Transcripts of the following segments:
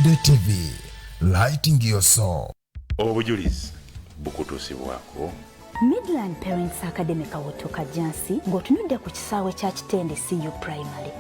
Bagude TV, lighting your soul. Obujulizi bukutuusibwako Midland Parents Academy Kawoto Kajansi ng'otunudde ku kisaawe kya Kitende CU Primary.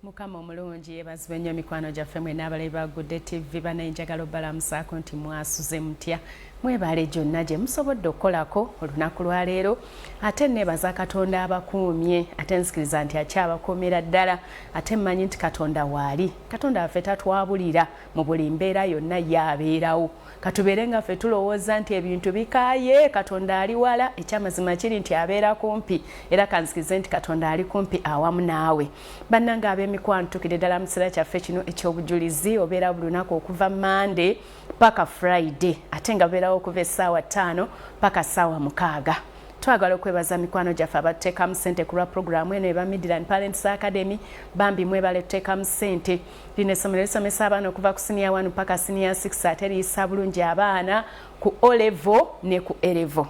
Mukama omulungi yeebazibwe nnyo mikwano gyaffe mwe n'abalabi ba Bagude TV banayinjagala obbalamusaako nti mwasuze mutya mwebale gyonna gye musobodde okukolako olunaku lwa leero ate neebaza Katonda abakuumye ate nzikiriza nti akyabakuumira ddala ate mmanyi nti Katonda waali Katonda waffe tatwabulira mu buli mbeera yonna yaabeerawo katubeere nga ffe tulowooza nti ebintu bikaaye Katonda ali wala ekyamazima kiri nti abeera kumpi era kanzikirize nti Katonda ali kumpi awamu naawe bannange ab'emikwano tukidde ddala mu kiseera kyaffe kino eky'obujulizi obeera buli lunaku okuva Monday paka Friday ate nga beerawo okuva essaawa 5 paka ssaawa 6. Twagala okwebaza mikwano gyaffe abateekamu ssente ku lwa puroguramu eno eba Midland Parents Academy bambi mwebale tuteekamu ssente lino essomero lisomesa abaana okuva ku senior 1 paka senior 6 ate liyisa bulungi abaana ku O level ne ku A level.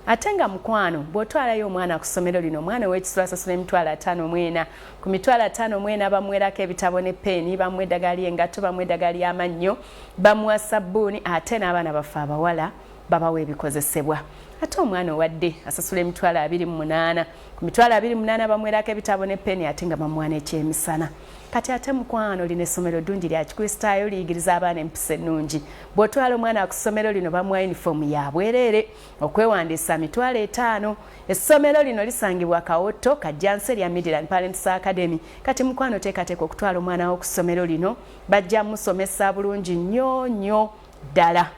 Ate nga mukwano bw'otwalayo omwana ku ssomero lino omwana ow'ekisula asasula emitwalo 5 ku mitwalo 5 bamwerako ebitabo ne peeni bamuwa eddagala ly'engatto bamuwa eddagala ly'amannyo bamuwa sabbuuni ate n'abaana baffe abawala babawa ebikozesebwa ate omwana owadde asasula emitwalo 28 ku mitwalo 28 bamwerako ebitabo ne peeni ate nga bamuwa n'ekyemisana kati ate mukwano lino essomero ddungi lya Kikristaayo liyigiriza abaana empisa ennungi bw'otwala omwana ku ssomero lino bamuwa yunifoomu ya bwereere okwewandiisa mitwalo 5 essomero lino lisangibwa Kawoto Kajjansi lya Midland Parents Academy kati mukwano teekateeka okutwala omwana wo ku ssomero lino bajja musomesa bulungi nnyo ddala.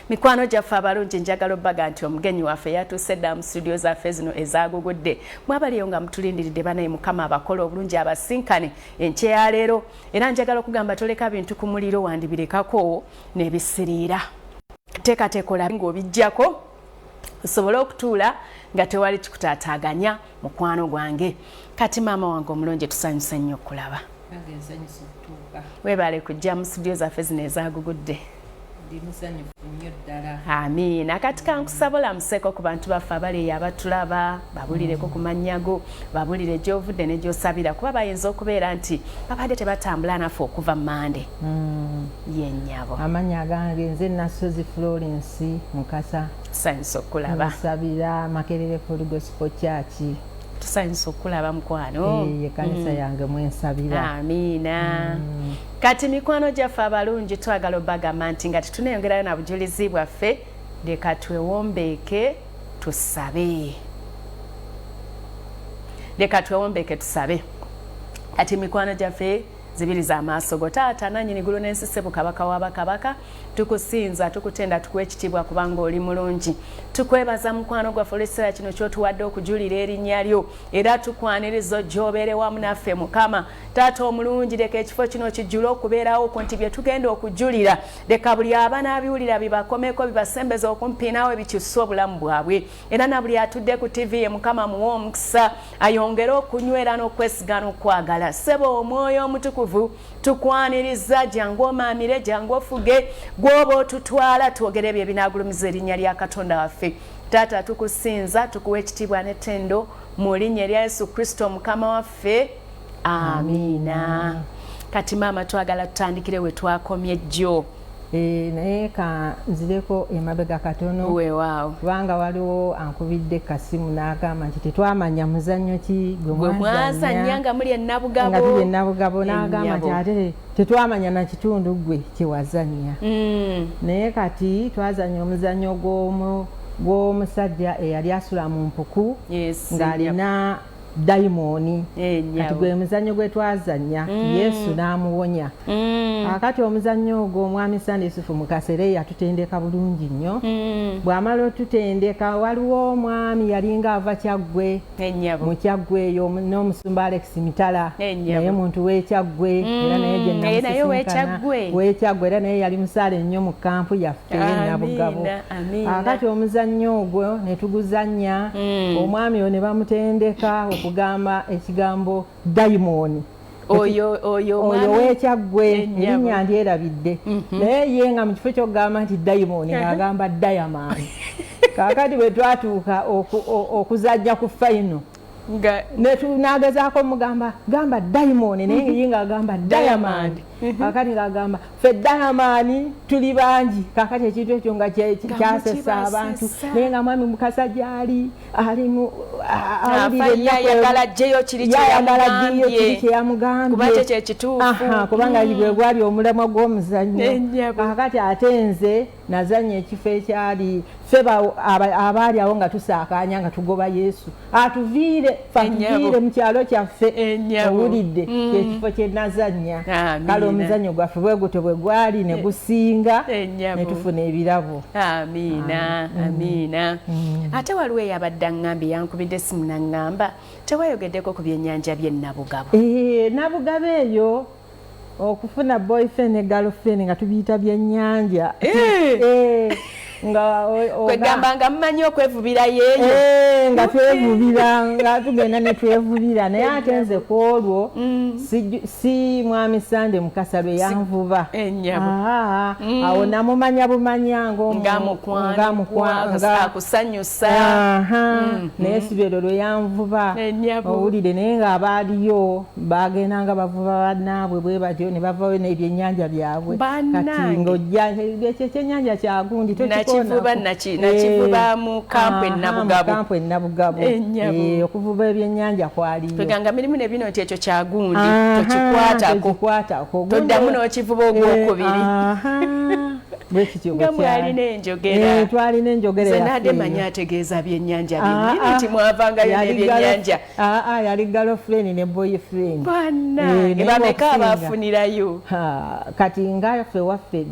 Mikwano gyaffe abalungi njagala obbaga nti omugenyi waffe yatuuse dda mu studio zaffe zino ezagugudde mwabaliyo nga mutulindiridde banaye Mukama abakola obulungi abasinkane enkya ya leero era njagala okugamba toleka bintu ku muliro wandibirekako n'ebisiriira teekateeka olabe ng'obijjako osobole okutuula nga tewali kikutaataaganya mukwano gwange kati maama wange omulungi tusanyuse nnyo okulaba weebale kujja mu studio zaffe zino ezagugudde. Amiina kati kankusabula museko ku bantu baffe abali abatulaba babulireko ku mannyago babulire gy'ovudde ne gy'osabira kuba bayinza okubeera nti babadde tebatambula naffe okuva Monday yennyabo amanya gange nze Nasozi Florence Mukasa tusanyusa okulaba nsabira Makerere Full Gospel Church tusanyusa okulaba mukwano kanisa yange mwensabira. Amiina kati mikwano gyaffe abalungi twagala obbagamba nti nga tetuneyongerayo na bujulizi bwaffe leka twewombeeke tusabe kati mikwano gyaffe zibiriza amaaso go taata nannyini gulu n'ensise bukabaka w'abakabaka tukusinza tukutenda tukuwa ekitiibwa kubanga oli mulungi tukwebaza mukwano gwaffe olw'ekiseera kino ky'otuwadde okujulira erinnya lyo era tukwaniriza ojjoobeere wamu naffe Mukama taata omulungi leka ekifo kino kijjule okubeerawo ku nti bye tugenda okujulira leka buli abanaabiwulira bibakomeko bibasembeza okumpi naawe bikyusa obulamu bwabwe era na buli atudde ku TV ye Mukama muwe omukisa ayongere okunywera n'okwesigana okwagala ssebo omwoyo omutukuvu tukwaniriza jangu omaamire jangu ofuge gwoba otutwala twogere ebyo ebinaagulumiza erinnya lya Katonda waffe taata tukusinza tukuwa ekitiibwa n'ettendo mu linnya erya Yesu Kristo Mukama waffe amiina. Kati maama twagala tutandikire we twakomye jjo naye ka nzireko emabega katono weewaawo kubanga waliwo ankubidde kasimu n'agamba nti tetwamanya muzannyo ki gwe mwazannya nga muli ennabugabo n'agamba nti ate tetwamanya na kitundu gwe kyewazannya naye kati twazannya omuzannyo gw'omusajja eyali asula mu mpuku ng'alina dayimoni kati gwe muzannyo gwe twazannya Yesu n'amuwonya akati omuzannyo ogwo omwami Sande Yusufu Mukasere yatutendeka bulungi nnyo bw'amala otutendeka waliwo omwami yalinga ava Kyaggwe mu Kyaggwe eyo n'omusumba Alex Mitala naye muntu w'Ekyaggwe era naye gye namusisinkana w'Ekyaggwe era naye yali musaale nnyo mu kampu yaffe Nabugabo akati omuzannyo ogwo ne tuguzannya omwami oyo ne bamutendeka okugamba ekigambo dayimoni oyo w'ekyaggwe erinnya ndyerabidde naye ye nga mu kifo ky'okugamba nti dayimoni ng'agamba dayamani kaakati bwe twatuuka okuzajja ku fayino n'agezaako mugamba gamba dayimoni naye ye ng'agamba dayamani kaakati ng'agamba ffe dayamani tuli bangi kaakati ekintu ekyo nga kyasesa abantu naye nga mwami mukasa gy'ali alimu yayagala jjeyo kiri kyeyamugambye kuba kyo ekituufu kubanga gwe gwali omulamwa gw'omuzannyo kaakati ate nze nazanya ekifo ekyali ffe abaali awo nga tusaakaanya nga tugoba yesu atuviire fatuviire mu kyalo kyaffe owulidde ekifo kye nazanya kale omuzannyo gwaffe bwe gutyo bwe gwali ne gusinga ne tufuna ebirabo. Amiina, amiina. Ate waliwo eyabadde aŋŋambye yankubidde essimu n'aŋŋamba teweeyogeddeko ku byennyanja by'e Nabugabo. Nabugabo eyo okufuna boyfriend ne girlfriend nga tubiyita byennyanja. Kwegamba nga mumanyi okwevubira yeeyo nga twevubira nga tugenda ne twevubira naye ate nze ku olwo si mwami Sande Mukasa lwe yanvuba awo namumanya bumanya ngaakusanyusa naye si lwero lwe yanvuba owulire naye ng'abaaliyo bagendanga bavuba bannaabwe bwe batyo ne bavayo n'ebyennyanja byabwe kati ng'ojja ekyo ekyennyanja kyagundi nakivuba mu kampu e Nabugabo okuvuba ebyennyanja kwaliyo tweganga mirimu ne bino nti ekyo kyagundi tokikwatako toddamu n'okivuba ogwokubiri nga mwalina enjogera twalina enjogera ze nadde manyi ategeeza byennyanja bingi nti mwavangayo n'ebyennyanja yali girlfriend ne boyfriend bameka abafunirayo kati nga ffe waffe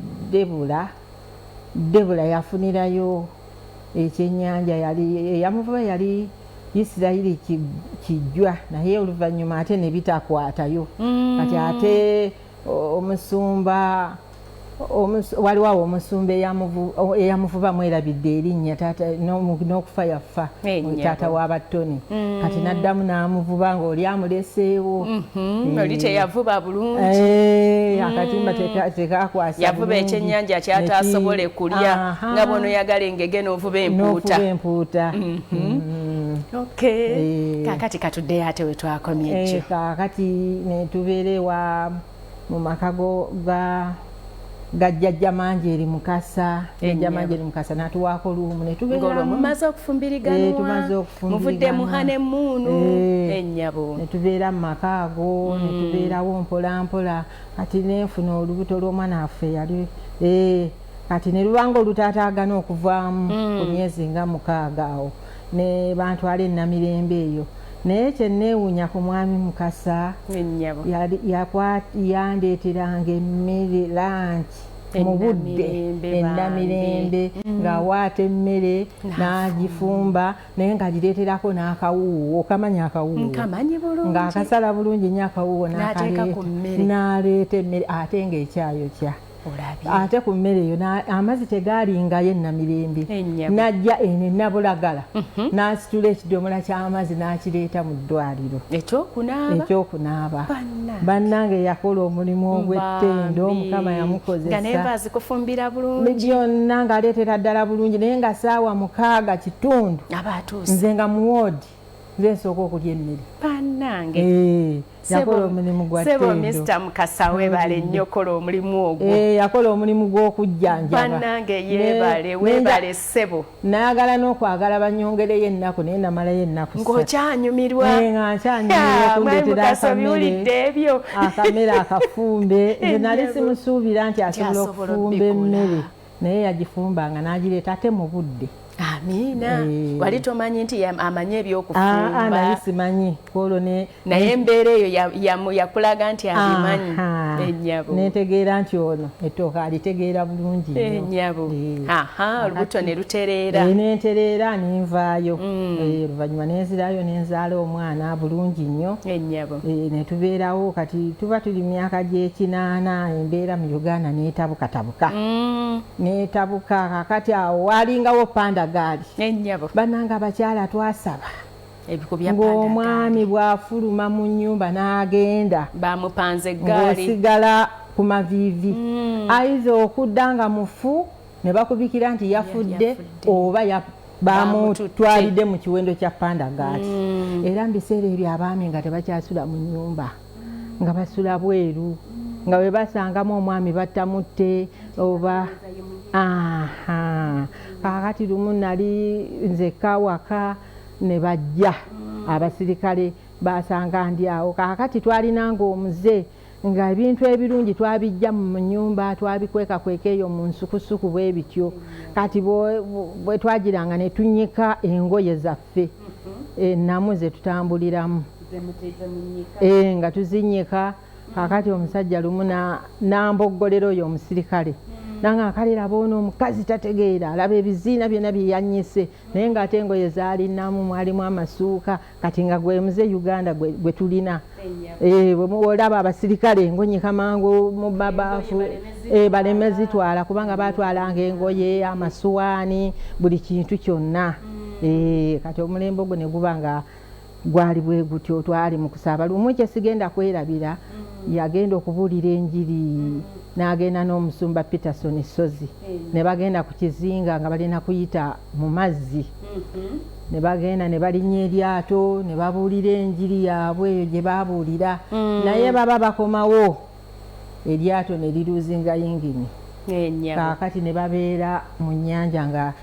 Debula yafunirayo ekyennyanja eyamuvuba yali Isirayiri kijjwa naye oluvannyuma ate ne bitakwatayo kati ate omusumba waliwo awo omusumba eyamuvuba mwerabidde erinnya n'okufa yafa taata w'abatoni kati n'addamu n'amuvuba ng'oli amuleseewo oli teyavuba bulungi akatimba tekakwasa yavuba ekyennyanja kyataasobole kulya nga bwono yagala engege n'ovuba empuuta. Kaakati katuddeyo ate we twakomye ejjo kaakati ne tubeerewa mu maka gajjajja Manjeeri Mukasa natuwaako luumu mumaze okufumbiriganwa muvudde mu hanemuunu ennyabo ne tubeera mu maka ago ne tubeerawo mpolampola kati nenfuna olubuto lw'omwana waffe yali kati ne lubanga olutaataagana okuvaamu ku myezi nga 6 awo ne bantwala e Namirembe eyo naye kyenneewuunya ku mwami Mukasa yandeeteranga emmere lanci mu budde e Namirembe ng'awaata emmere n'agifumba naye ng'agireeterako n'akawuuwo okamanya akawuuwo ng'akasala bulungi nnyo akawuuwo n'aleeta emmere ate ng'ekyayokya ate ku mmere eyo amazzi tegaalingayo e Namirembe n'ajja eno e Nabulagala n'asitula ekidomola ky'amazzi n'akireeta mu ddwaliro ekyokunaaba bannange yakola omulimu ogw'ettendo Mukama yamukozesa byonna ng'aleetera ddala bulungi naye nga ssaawa 6 kitundu nze nga mu woodi nze nsooka okulya emmere yakola omulimu gwa ttendo. Mr. Mukasa weebale nnyo kola omulimu ogwo. Yakola omulimu gw'okujjanjaba. Bannange yeebale weebale ssebo. Nayagala n'okwagala banyongereyo ennaku naye namalayo ennaku. Ng'okyanyumirwa. Nga nkyanyumirwa kundeetera akamere akafumbe. Nze nali simusuubira nti asobola okufumba emmere naye yagifumbanga n'agireeta ate mu budde. Amiina. Wali tomanyi nti amanye ebyokufumba. Nali simanyi kwolwo naye embeera eyo yakulaga nti abimanyi ennyabo. Netegeera nti ono ettooka alitegeera bulungi nnyo. Ennyabo. Olubuto ne lutereera. Nentereera nenvaayo. Oluvannyuma nenzirayo nenzaala omwana bulungi nnyo. Ennyabo. Ne tubeerawo kati tuba tuli myaka gy'ekinaana embeera mu Uganda neetabukatabuka. Neetabuka kakati awo walingawo panda gaali. Ennyabo. Bannange abakyala twasaba ng'omwami bw'afuluma mu nnyumba n'agenda bamupanze eggaali ng'osigala ku maviivi ayiza okudda nga mufu ne bakubikira nti yafudde oba bamutwalidde mu kiwendo kya pandagaati era mu biseera ebyo abaami nga tebakyasula mu nnyumba nga basula bweru nga bwe basangamu omwami batamutte oba kaakati lumu nali nzekka waka ne bajja abasirikale basanga ndi awo kaakati twalinanga omuze nga ebintu ebirungi twabijja mu nnyumba twabikwekakweka eyo mu nsukusuku bwe bityo kati bwe twagiranga ne tunyika engoye zaffe ennamu ze tutambuliramu nga tuzinyika kaakati omusajja lumu namboggolera oyo omusirikale nanga akalera boona omukazi tategeera alaba ebiziina byonna byeyanyise naye ng'ate engoye zaalinamu mwalimu amasuuka kati nga gwe muze Uganda gwe tulina olaba abasirikale engonyeka mangu mu babaafu baleme zitwala kubanga batwalanga engoye amasuwaani buli kintu kyonna kati omulembe ogwo ne guba nga gwali bwe gutyo twali mu kusaaba lumu kye sigenda kwerabira yagenda okubuulira enjiri n'agenda n'omusumba Peterson Sozi ne bagenda ku kizinga nga balina kuyita mu mazzi ne bagenda ne balinnya eryato ne babuulira enjiri yaabwe eyo gye baabuulira naye baba bakomawo eryato ne liruuzinga yingini kaakati ne babeera mu nnyanja nga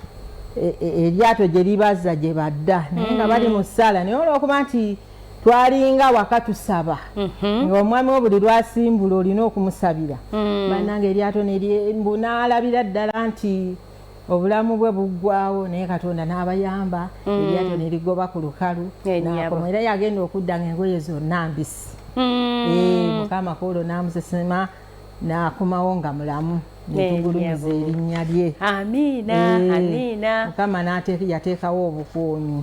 eryato gye libazza gye badda naye nga bali mu ssaala naye olw'okuba nti twalinga waka tusaba ng'omwami wo buli lwasimbula olina okumusabira bannange eryato n'alabira ddala nti obulamu bwe buggwawo naye Katonda n'abayamba eryato ne ligoba ku lukalu n'akoma era yagenda okudda ng'engoye zonna mbisi Mukama Koolo n'amusesema n'akomawo nga mulamu netugulumiza erinnya lye amiina Mukama yateekawo obukuumi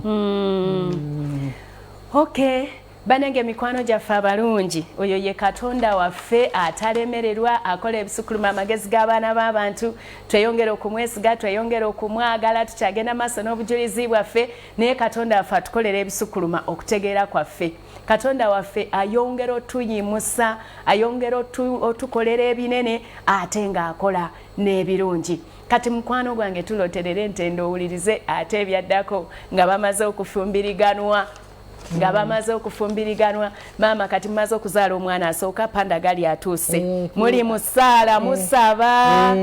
Okay, banenge mikwano gyaffe abalungi oyo ye Katonda waffe atalemererwa akola ebisukuluma amagezi g'abaana b'abantu tweyongera okumwesiga tweyongera okumwagala tukyagenda maaso n'obujulizi bwaffe naye Katonda waffe atukolera ebisukuluma okutegeera kwaffe Katonda waffe ayongera otuyimusa ayongera otukolera ebinene ate ng'akola n'ebirungi kati mukwano gwange tuloterere ntendo owulirize ate ebyaddako nga bamaze okufumbiriganwa maama kati mumaze okuzaala omwana asooka pandagali atuuse muli mu ssaala musaba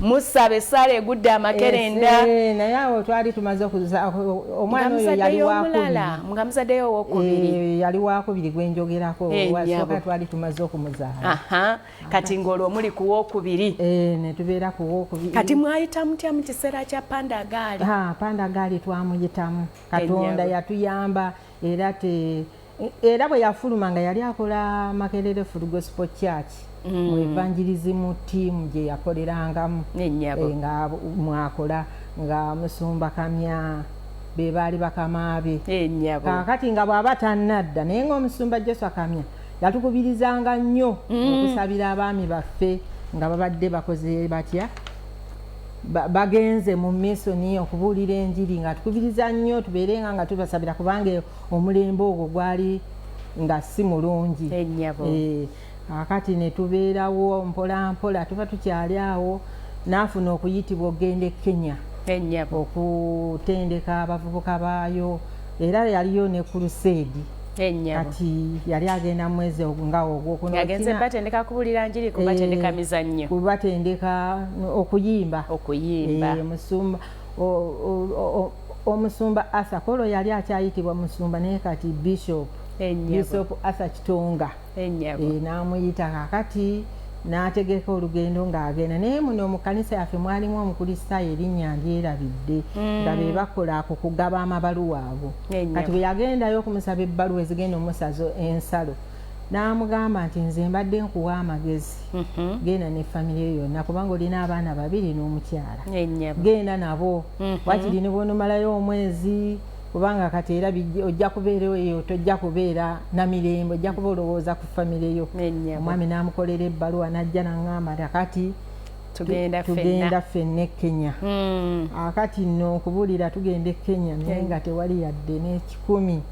musaba essaala egudde amakerenda naye awo twali tumaze omwana oyo yali wakubiri nga muzaddeyo owokubiri yali wakubiri gwenjogerako wasooka twali tumaze okumuzaala kati ng'olwo muli ku wookubiri ne tubeera ku wookubiri kati mwayita mutya mu kiseera kya pandagaali pandagaali twamuyitamu Katonda yatuyamba era bwe yafuluma nga yali akola Makerere Full Gospel Church mu evangelism team gye yakolerangamu nga mwakola nga Musumba Kamya be baali bakamaabe kaakati nga bw'aba tannadda naye ng'Omusumba Joshua Kamya yatukubirizanga nnyo okusabira abaami baffe nga babadde bakoze batya bagenze mu misoni okubuulira enjiri nga tukubiriza nnyo tubeerenga nga tubasabira kubanga omulembe ogwo gwali nga si mulungi akati ne tubeerawo mpola mpola tuba tukyali awo n'afuna okuyitibwa okugenda e Kenya okutendeka abavubuka baayo era yaliyo ne crusade kati yali agenda mwezi nga ogwo yagenze batendeka kubuulira njiri kubatendeka mizannyo kubatendeka okuyimba musumba omusumba Asa Kolo yali akyayitibwa musumba naye kati Bishop Asa Kitonga n'amuyita kakati n'ategeka olugendo ng'agenda naye muno mu kkanisa yaffe mwalimu omukulisitaayo erinnya ndyerabidde nga be bakola ako kugaba amabaluwa ago kati bwe yagendayo okumusaba ebbaluwa ezigenda omusazo ensalo n'amugamba nti nze mbadde nkuwa amagezi genda ne famire yonna kubanga olina abaana babiri n'omukyala genda nabo wakiri ne bw'onomalayo omwezi kubanga kati era ojja kubeera eyo tojja kubeera na mirembe ojja kuba olowooza ku famire yo omwami n'amukolera ebbaluwa n'ajja n'aŋŋamba kati tugenda ffenna Kenya. Akati nno okubuulira tugenda Kenya naye nga tewali yadde n'ekikumi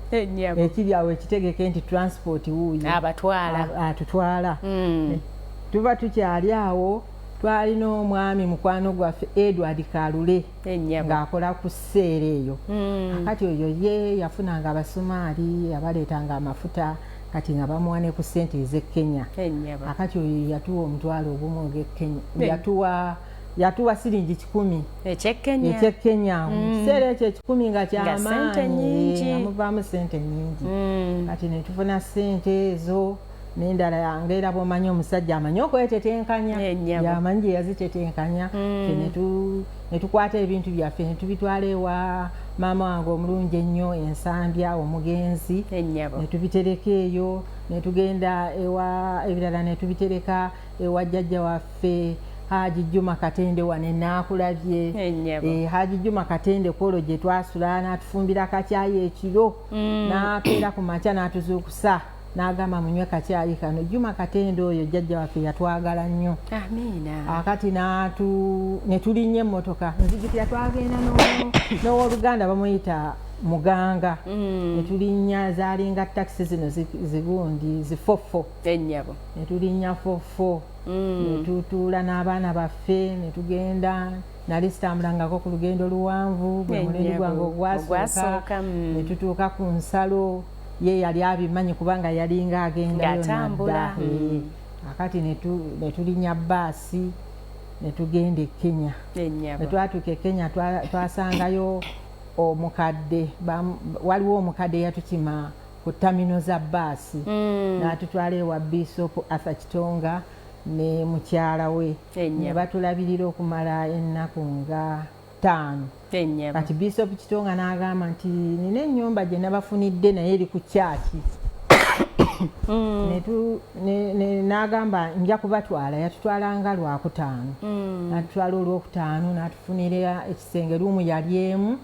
ekiri awo ekitegeke nti transport wuuyo atutwala. Tuba tukyali awo twalina omwami mukwano gwaffe Edward Kalule ng'akola ku sseera eyo. Akati oyo ye yafunanga abasumaali abaleetanga amafuta kati nga bamuwane ku ssente ez'e Kenya. Akati oyo yatuwa omutwalo ogumu og'Ekenya, yatuwa siringi 10 eky'Ekenya. Kiseera ekyo 10 nga kyamaanyi, yamuvaamu ssente nnyingi. Kati ne tufuna ssente ezo n'endala yange era bw'omanyi omusajja amanyi okwetetenkanya, yamanyi gye yazitetenkanya. Ne tukwata ebintu byaffe ne tubitwala ewa maama wange omulungi ennyo Ensambya omugenzi, ne tubitereka eyo, ne tugenda ewa ebirala ne tubitereka ewa jjajja waffe Haji Juma Katende wane Naakulabye. Haji Juma Katende kwolwo gye twasula n'atufumbira kacaayi ekiro n'akeera ku makya n'atuzuukusa n'agamba munywe kacaayi kano. Juma Katende oyo jjajja waffe yatwagala nnyo. Akati ne tulinnya emmotoka nzijukira twagenda n'owooluganda bamuyita Muganga. Ne tulinnya zaalinga takisi zino zigundi zifofo. Ne tulinnya fofo. Ne tutuula n'abaana baffe ne tugenda. Nali sitambulangako ku lugendo luwanvu bwe mulendi gwange ogwasooka. Ne tutuuka ku nsalo. Ye yali abimanyi kubanga yalinga agendayo n'adda. Akati ne tulinnya bbaasi ne tugenda e Kenya. Ne twatuuka e Kenya twasangayo omukadde, waliwo omukadde yatukima ku ttamino za bbaasi n'atutwala ewa Bishop Arthur Kitonga ne mukyala we. Ne batulabirira okumala ennaku nga 5. Kati Bishop Kitonga n'agamba nti nina ennyumba gye nabafunidde naye eri ku kyaki. N'agamba nja kubatwala, yatutwalanga Lwakutaano. N'atutwala Olwokutaano n'atufunira ekisenge luumu yali emu,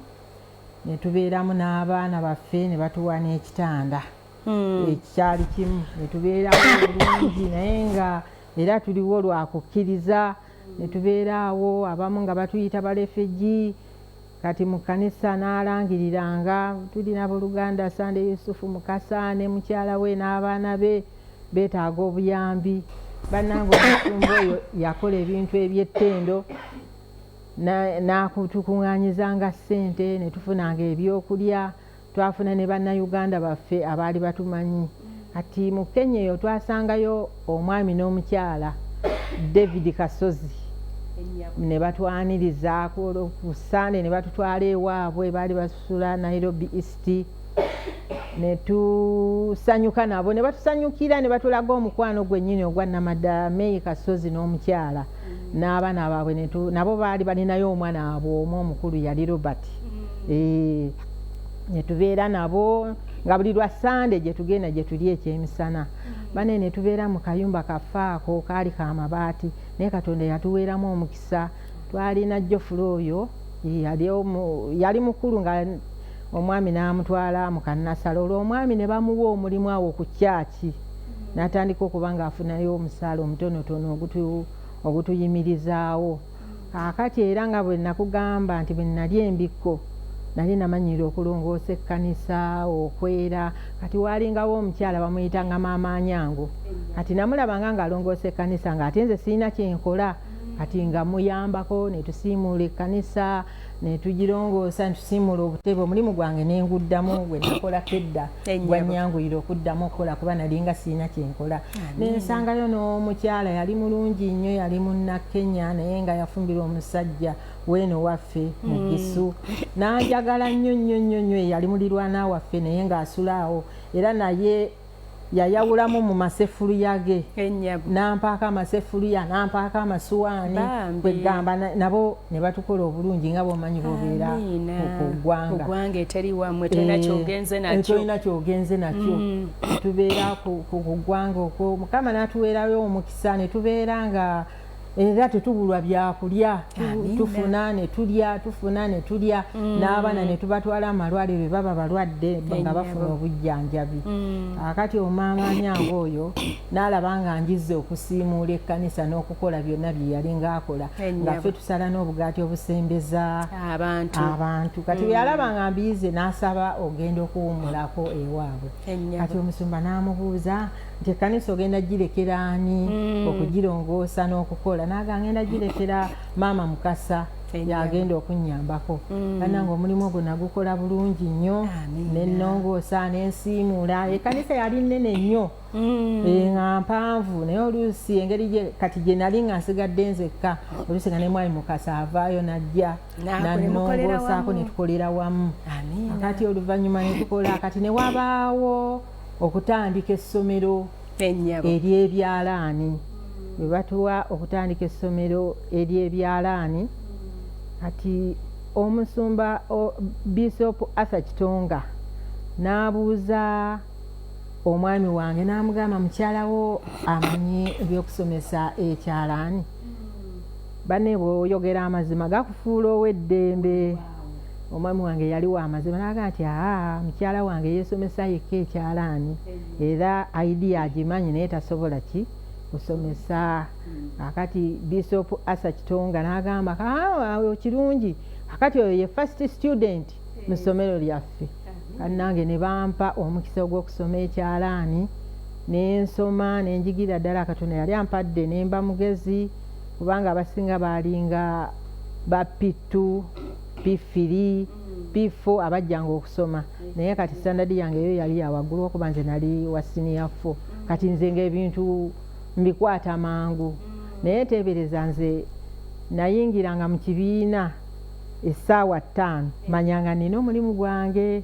ne tubeeramu n'abaana baffe ne batuwa n'ekitanda ekikyali kimu. Ne tubeeramu bulungi naye nga era tuliwo lwakukkiriza. Ne tubeeraawo abamu nga batuyita balefeji. Kati mu kkanisa n'alangiriranga tulina booluganda Sande Yusufu Mukasa ne mukyala we n'abaana be beetaaga obuyambi. Bannange omusumba oyo yakola ebintu eby'ettendo n'akutukuŋŋaanyizanga ssente ne tufunanga ebyokulya. Twafuna ne bannayuganda baffe abaali batumanyi. Kati mu Kenya eyo twasangayo omwami n'omukyala David Kasozi. Ne batwaniriza ku Sande ne batutwala ewaabwe, baali basula Nairobi East. Ne tusanyuka nabo, ne batusanyukira ne batulaga omukwano gwennyini ogwa Namadda May Kasozi n'omukyala n'abaana baabwe. Nabo baali balinayo omwana waabwe omu omukulu yali Robert. Ne tubeera nabo nga buli lwa Sande gye tugenda gye tuli ekyemisana. Bane ne tubeera mu kayumba kaffe ako kaali ka mabaati naye Katonda yatuweeramu omukisa. Twalina Jofula oyo yali mukulu nga omwami n'amutwala mu kannasalo. Olwo omwami ne bamuwa omulimu awo ku kyaki n'atandika okuba ng'afunayo omusaala omutonotono ogutuyimirizaawo. Kaakati era nga bwe nakugamba nti bwe nali embikko nali namanyira okulongoosa ekkanisa okwera. Kati waalingawo omukyala bamuyitanga Maama Anyango. Kati namulabanga ng'alongoosa ekkanisa ng'ate nze sirina kyenkola. Kati nga muyambako ne tusiimuula ekkanisa ne tugirongoosa ne tusiimuula obutebe. Omulimu gwange ne nguddamu gwe nakolako edda gwannyanguira okuddamu okukola kuba nalinga sirina kyenkola. Ne nsangayo n'omukyala yali mulungi nnyo, yali munnakenya naye nga yafumbira omusajja weeno waffe mu Gisu. N'anjagala nnyo nnyo nnyo nnyo. Yali mulirwana waffe naye ng'asulaawo era naye yayawulamu mu masefuluya ge. N'ampaako amasefuluya n'ampaako amasuwaani kwegamba nabo ne batukola obulungi nga bw'omanyi bw'obeera ku ggwanga eteri wammwe tolina kyogenze nakyo. Tubeera ku ggwanga okwo Mukama n'atuweerayo omukisa ne tubeera nga era tetubulwa byakulya tufuna ne tulya n'abaana ne tubatwala amalwaliro baba balwadde nga bafuna obujjanjabi akati omwamaanyange oyo n'alaba nga njize okusiimuula ekkanisa n'okukola byonna bye yali ng'akola nga ffe tusala n'obugaati obusembeza abantu kati bwe yalaba nga mbiyize n'asaba ogenda okuwumulako ewaabwe kati omusumba n'amubuuza nti ekkanisa ogenda girekera ani okugirongoosa n'okukola naga ngenda girekera maama Mukasa yagenda okunyambako kananga omulimu ogwo nagukola bulungi nnyo nennongoosa n'ensiimuula ekkanisa yali nnene nnyo nga mpanvu naye oluusi engeri kati gye nali nga nsigadde nzekka oluusi nga ne mwami Mukasa avaayo najja nannongoosaako ne tukolera wamu akati oluvannyuma ne tukola kati ne wabaawo okutandika essomero ery'ebyalaani bwe batuwa okutandika essomero ery'ebyalaani kati omusumba Bishop Arthur Kitonga n'abuuza omwami wange n'amugamba mukyalawo amanyi ebyokusomesa ekyalaani banne bw'oyogera amazima gakufuula ow'eddembe omwami wange yali wa mazima n'agamba nti mukyala wange yeesomesa yekka ekyalaani era idea agimanyi naye tasobola ki kusomesa akati Bishop Arthur Kitonga n'agamba kirungi akati oyo ye first student mu ssomero lyaffe kati nange ne bampa omukisa ogw'okusoma ekyalaani n'ensoma n'enjigira ddala Katonda yali ampadde ne mba mugezi kubanga abasinga baalinga ba P2 P3 P4 abajjanga okusoma naye kati standard yange eyo yali yawaggulu okuba nze nali wa senior 4 kati nze ng'ebintu mbikwata mangu naye teebereza nze nayingiranga mu kibiina essaawa 5 manyanga nina omulimu gwange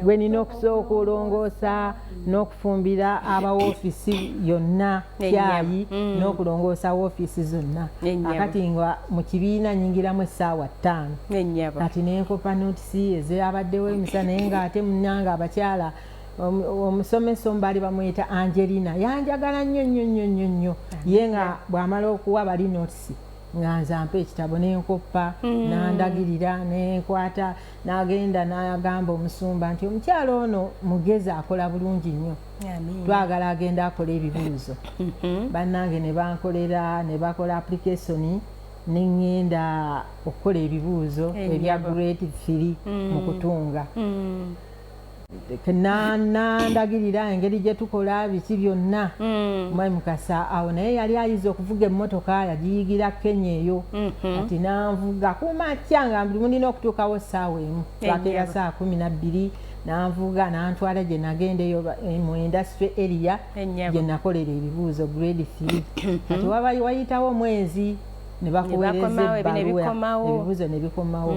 gwe nina okusooka olongoosa n'okufumbira aba woofiisi yonna kyayi n'okulongoosa woofiisi zonna akati nga mu kibiina nyingiramu essaawa 5 kati nenkopa notisi ezabaddewo emisana naye ng'ate munnanga abakyala omusomesa omubaali bamuyita Angelina yanjagala nnyo ye nga bw'amala okuwa bali notisi nga nze ampa ekitabo n'enkoppa n'andagirira n'enkwata n'agenda n'agamba omusumba nti omukyala ono mugezi akola bulungi nnyo twagala agenda akola ebibuuzo bannange ne bankolera ne bakola application n'ŋŋenda okukola ebibuuzo ebya grade 3 mu kutunga nandagirira engeri gye tukola biki byonna mwami Mukasa awo naye yali ayiza okuvuga emmotoka yagiyigira Kenya eyo ati nanvuga kumakya nga mulina okutuukawo ssaawa emu twakeera saa 12 nanvuga nantwala gye nagenda eyo mu industry area gye nakolera ebibuuzo grade 3 kati wayitawo mwezi ne bakuweereza ebbaluwa ebibuuzo ne bikomawo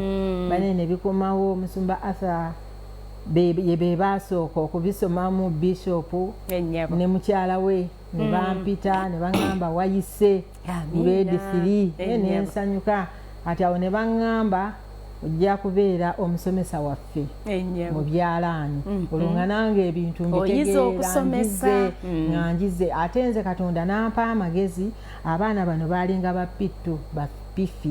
bane ne bikomawo omusumba Arthur be basooka okubisomamu Bishop ne mukyala we ne bampita ne baŋŋamba wayise grade 3 nensanyuka ati awo ne baŋŋamba ojja kubeera omusomesa waffe mu byalaani olwo nange ebintu mbitegeera ngize ate nze Katonda n'ampa amagezi abaana bano baalinga ba P2 ba P3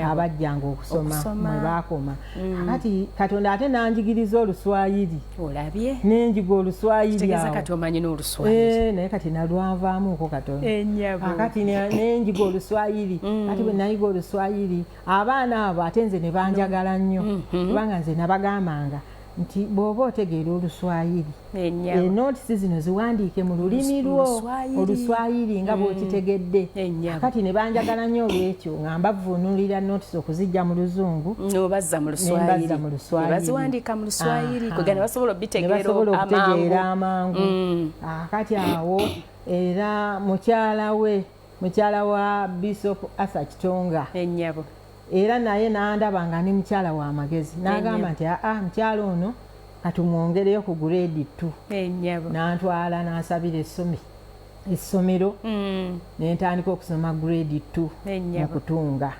abajjanga okusoma mwe baakoma akati Katonda ate nanjigiriza Oluswayiri olabye nenjiga Oluswayiri awo kati omanyi n'Oluswayiri naye kati nalwanvaamuuko Katonda akati nenjiga Oluswayiri ati bwe nayiga Oluswayiri abaana abo ate nze ne banjagala nnyo kubanga nze nabagambanga nti bw'oba otegeera Oluswayiri enotisi zino ziwandiike mu lulimi lwo Oluswayiri nga bw'okitegedde kati ne banjagala nnyo olwekyo nga mbavuunulira notisi okuzijja mu Luzungu n'obazza mu Luswayiri baziwandiika mu Luswayiri kugira ne basobola okutegeera amangu kati awo era mukyala wa Bishop Arthur Kitonga ennyabo era naye n'andaba nga ni mukyala wa magezi n'agamba nti mukyala ono katumwongereyo ku grade 2 n'antwala n'asabira essomi essomero ne ntandika okusoma grade 2 mu kutunga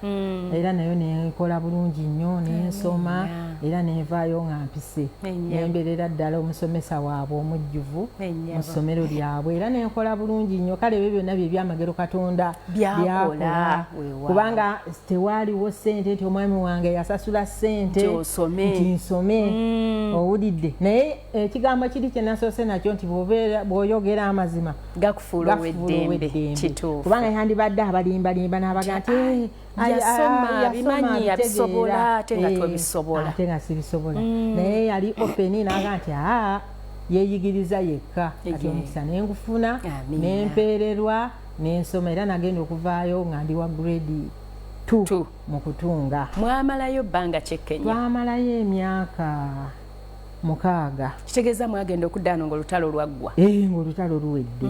era nayo nekola bulungi nnyo nensoma era nevaayo nga mpise nembeerera ddala omusomesa waabwe omujjuvu mu ssomero lyabwe era nenkola bulungi nnyo kale ebyo byonna bye byamagero Katonda byakola kubanga tewaaliwo ssente nti omwami wange yasasula ssente nti nsome owulidde naye ekigambo kiri kye nasoose nakyo nti bw'oyogera amazima gakufuula ow'eddembe kituufu kubanga yandibadde abalimbalimba n'abaga nti yasoma bimanyi abisobola ate nga tobisobola ate nga sibisobola naye yali openi n'aga nti yeeyigiriza yekka kati omukisa nengufuna nempeererwa nensoma era nagenda okuvaayo nga ndi wa grade 2 mu kutunga. Mwamalayo bbanga ki Kenya? Twamalayo emyaka 6. Kitegeeza mwagenda okuddaano ng'olutalo lwaggwa? Ng'olutalo luwedde.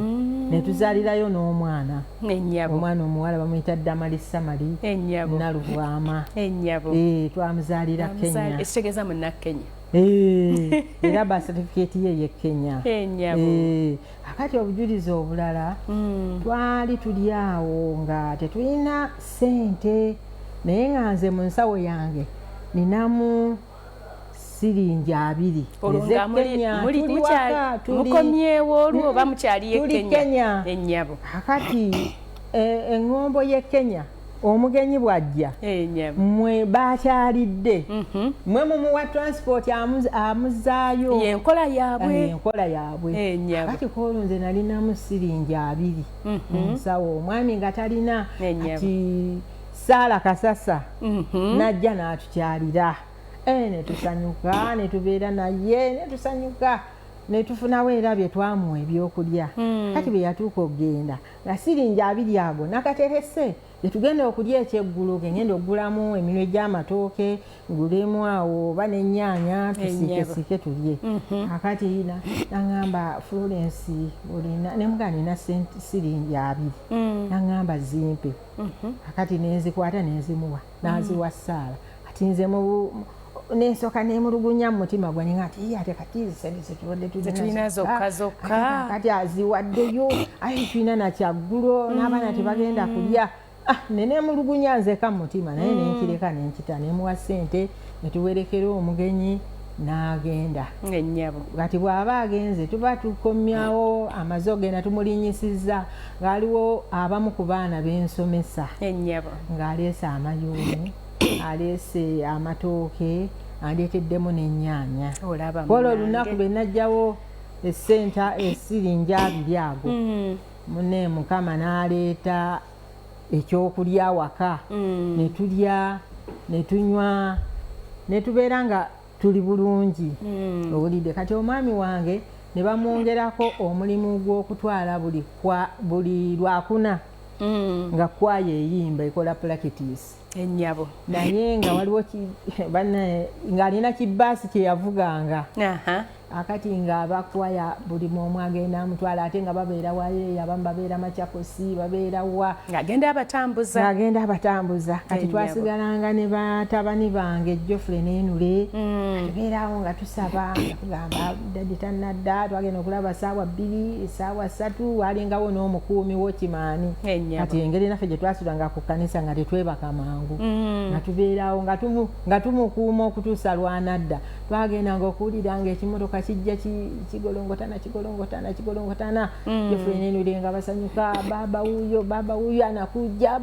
Ne tuzaalirayo n'omwana. Ennyabo. Omwana omuwala bamuyita Damali Samali. Ennyabo. Nalubwama. Ennyabo. Twamuzaalira Kenya. Ekitegeeza munna Kenya. Era ba certificate ye Kenya. Ennyabo. Akati obujulizi obulala twali tuli awo nga tetulina ssente naye nga nze mu nsawo yange ninamu siringi 2 mukomyewo olwo oba mukyali ye Kenya. Ennyabo. Akati eŋŋombo ye Kenya omugenyi bwajja mwe bakyalidde mwe mumuwa transport amuzaayo yenkola yaabwe kati kolunze nalinamu siringi 2 nsawo omwami nga talina ati Saala Kasasa najja n'atukyalira netusanyuka netubeera naye netusanyuka netufunawo era bye twamuwa ebyokulya kati bwe yatuuka okugenda nga siringi 2 ago nakaterese tugenda okulya ekyeggulo ngenda okugulamu eminwe gy'amatooke ngulemu awo oba n'ennyaanya tusiikesiike tulye akati naŋŋamba Florence olina nemuga nina siringi 2 naŋŋamba zimpe akati nenzikwata nenzimuwa naziwa Saala ati nze nensoka nemulugunya mu mutima gwange ati ate kati tulina zokka kati aziwaddeyo aye tulina nakyaggulo n'abaana tebagenda kulya nenemulugunya nzeka mu mutima naye nenkireka nenkita nemuwa ssente netuwerekera omugenyi n'agenda. Ennyabo. Kati bw'aba agenze tuba tukomyawo amaze ogenda tumulinyisizza ng'aliwo abamu ku baana b'ensomesa. Ennyabo. Ng'aleese amayuuni, aleese amatooke, aleeteddemu n'ennyaanya. Olaba olwo olunaku lwe najjawo essenta esiringi 2 ago. Munne Mukama n'aleeta ekyokulya waka ne tulya ne tunywa ne tubeera nga tuli bulungi. Owulidde kati omwami wange ne bamwongerako omulimu gw'okutwala buli lwakuna nga kwaya eyimba ekola practice. Ennyabo. Naye nga waliwo ng'alina kibaasi kye yavuganga. Akati nga abakwaya buli omu agenda amutwala ate nga babeera waye abamu babeera Machakosi babeera wa ng'agenda abatambuza kati twasigalanga ne batabani bange Geoffrey n'Enule tubeerawo nga tusaba nga tugamba dadi tannadda twagenda okulaba ssaawa 2 ssaawa 3 walingawo n'omukuumi w'okimaani kati engeri naffe gye twasulanga ku kkanisa nga tetwebaka mangu nga tubeerawo nga tumukuuma okutuusa lwanadda twagendanga okuwulira ng'ekimotoka kijja kigolongotana Geoffrey n'Enule nga basanyuka baba wuyo anakuja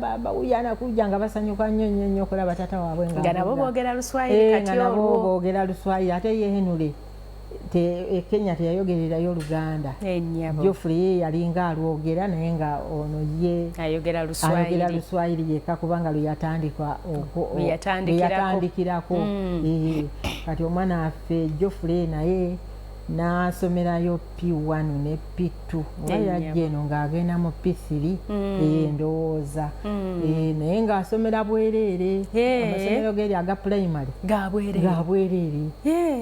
nga basanyuka nnyo okulaba taata waabwe nga nabo boogera Luswayiri kati olwo boogera Luswayiri ate ye Enule Kenya teyayogererayo Luganda. Geoffrey yalinga alwogera naye nga ono ye ayogera Luswayiri yekka kubanga luyatandikirako. Kati omwana waffe Geoffrey naye n'asomerayo P1 ne P2 yajja eno ng'agenda mu P3 ndowooza naye ng'asomera bwereere amasomero geri aga primary ga bwereere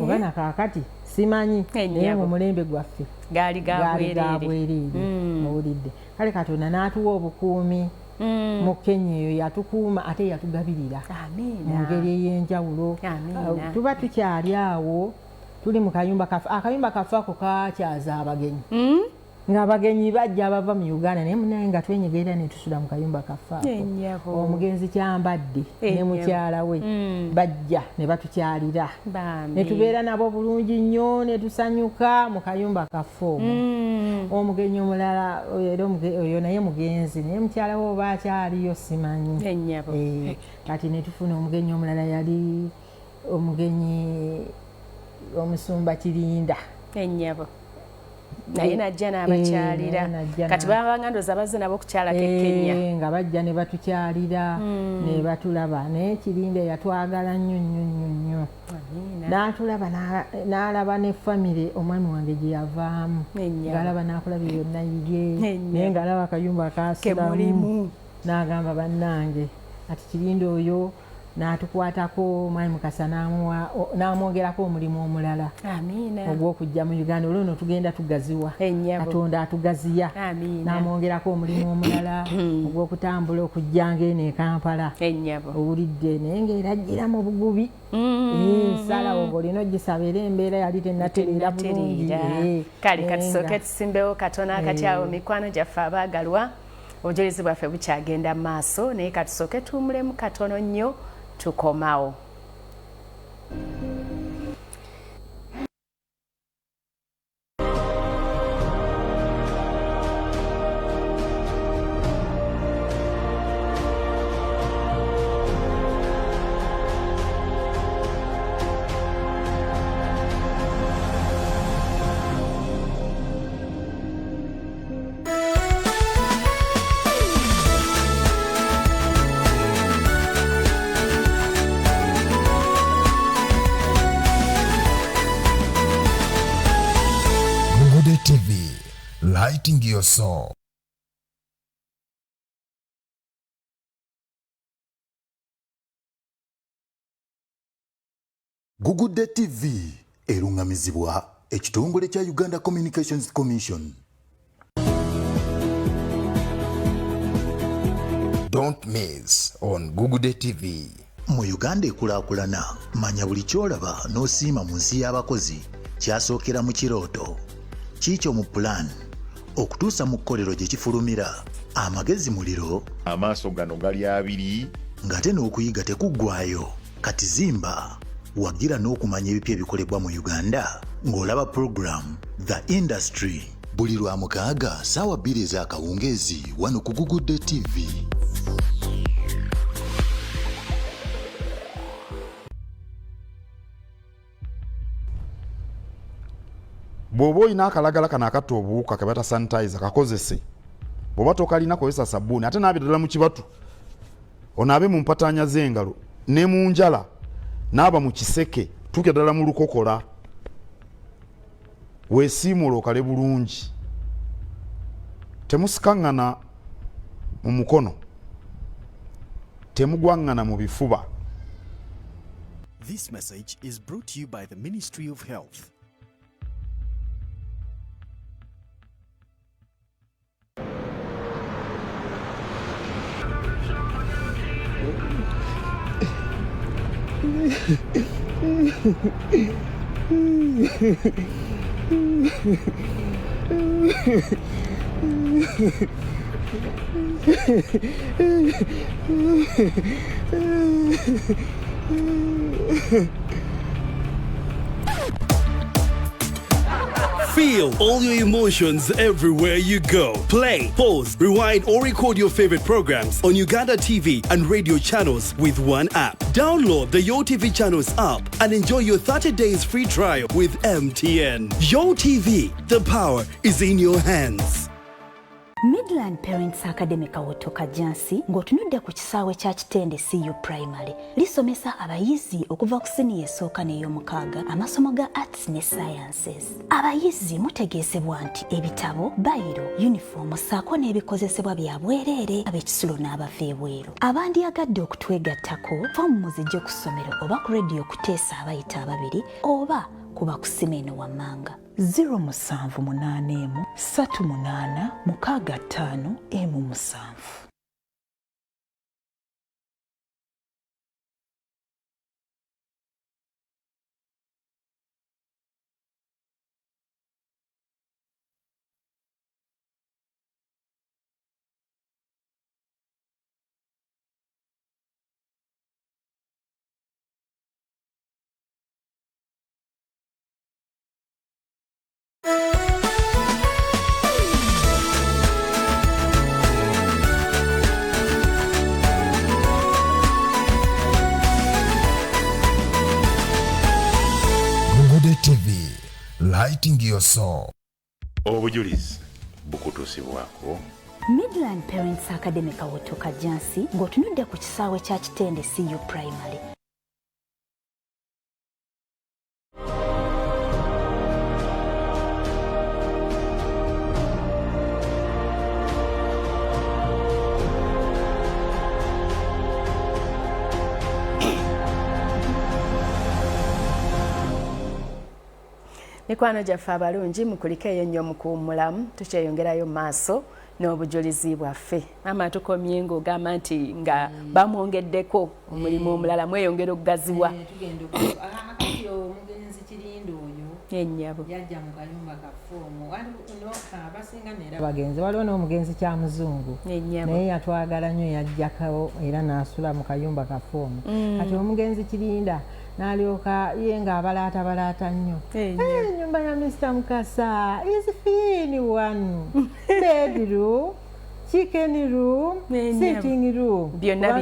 oba nakaakati simanyi naye mu mulembe gwaffe gaali ga bwereere. Owulidde kale Katonda n'atuwa obukuumi mu Kenya eyo yatukuuma ate yatugabirira mu ngeri ey'enjawulo. Tuba tukyali awo tuli mu kayumba kafe, akayumba kafe ako kakyaza abagenyi. ng'abagenyi bajja bava mu Uganda naye munaye nga twenyigirira ne tusula mu kayumba kaffaako omugenzi kyambadde ne mukyala we bajja ne batukyalira ne tubeera nabo bulungi nnyo ne tusanyuka mu kayumba kaffe omwo omugenyi omulala era oyo naye mugenzi naye mukyala we oba akyaliyo simanyi kati ne tufuna omugenyi omulala yali omugenyi omusumba Kirinda ennyabo naye najja n'abakyalira kati babanga ndoza bazze nabo okukyala Kenya nga bajja ne batukyalira ne batulaba naye Kirinda yatwagala nnyo n'atulaba n'alaba ne famire omwami wange gye yavaamu ng'alaba n'akulaba byonna yige naye ng'alaba akayumba kasulamu n'agamba bannange ati Kirinda oyo n'atukwatako Mwami Mukasa n'amwongerako omulimu omulala ogw'okujja mu Uganda olwo no tugenda tugaziwa Katonda atugaziya n'amwongerako omulimu omulala ogw'okutambula okujjanga eno e Kampala owulidde naye ng'erajjira mu bugubi salawo ng'olina ogisaba era embeera yali tennatereera bulungi kale katusooke tusimbewo katono akati awo mikwano gyaffe abaagalwa obujulizi bwaffe bukyagenda mu maaso naye katusooke tuwumulemu katono nnyo tukomawo. TV, lighting your soul. Gugudde TV erungamizibwa ekitongole kya Uganda Communications Commission. Don't miss on Gugudde TV. Mu Uganda ekulaakulana manya buli kyolaba n'osiima mu nsi y'abakozi kyasookera mu kirooto. Kiikyo mu plan okutuusa mu kkolero gye kifulumira amagezi muliro amaaso gano gali abiri ng'ate n'okuyiga tekuggwaayo kati zimba wagira n'okumanya ebipya ebikolebwa mu Uganda ng'olaba program The Industry buli lwa mukaaga ssaawa 2 ez'akawungeezi wano ku Gugudde TV. Bw'oba olina akalagala kano akatta obuwuka ke bata sanitizer kakozese. Bw'oba tokalina kozesa sabbuuni ate naabe ddala mu kibatu onaabe mu mpataanya z'engalo ne mu njala n'aba mu kiseke tuuke ddala mu lukokola weesiimuula okale bulungi temusikaŋŋana mu mukono temugwaŋŋana mu bifuba. This message is brought to you by the Ministry of Health. Feel all your emotions everywhere you go. Play, pause, rewind, or record your favorite programs on Uganda TV and radio channels with one app. Download the Yo TV channels app and enjoy your 30 days free trial with MTN. Yo TV, the power is in your hands. Midland Parents Academy Kawoto Kajansi ng'otunudde ku kisaawe kya Kitende CU Primary lisomesa abayizi okuva ku siniya esooka n'ey'omukaaga amasomo ga arts ne sciences. Abayizi mutegeezebwa nti ebitabo, bayiro, uniform ssaako n'ebikozesebwa bya bwereere ab'ekisulo n'abava ebweru. Abandyagadde okutwegattako foomu muzijje ku ssomero oba ku rediyo kuteesa abayita ababiri oba kuba ku Simeno Wammanga 0783865 lighting your soul. Obujulizi bukutuusibwako. Midland Parents Academy Kawotoka Jansi ng'otunudde ku kisaawe kya Kitende CU Primary. Mikwano gyaffe abalungi mukulikeeyo nnyo mukuwummulamu tukyeyongerayo mu maaso n'obujulizi bwaffe. Maama tukomye ng'ogamba nti nga bamwongeddeko omulimu omulala mweyongera okugaziwa. Omugenzi Kirindo oyo ennyabo yajja mu kayumba kafoomu abasinga neera bagenzi waliwo n'omugenzi Kyamuzungu naye yatwagala nnyo yajjako era n'asula mu kayumba kafoomu kati omugenzi Kirinda n'alyoka ye ng'abalaata nnyo ennyumba ya Mr. Mukasa is fin one bedroom chicken room sitting room byonna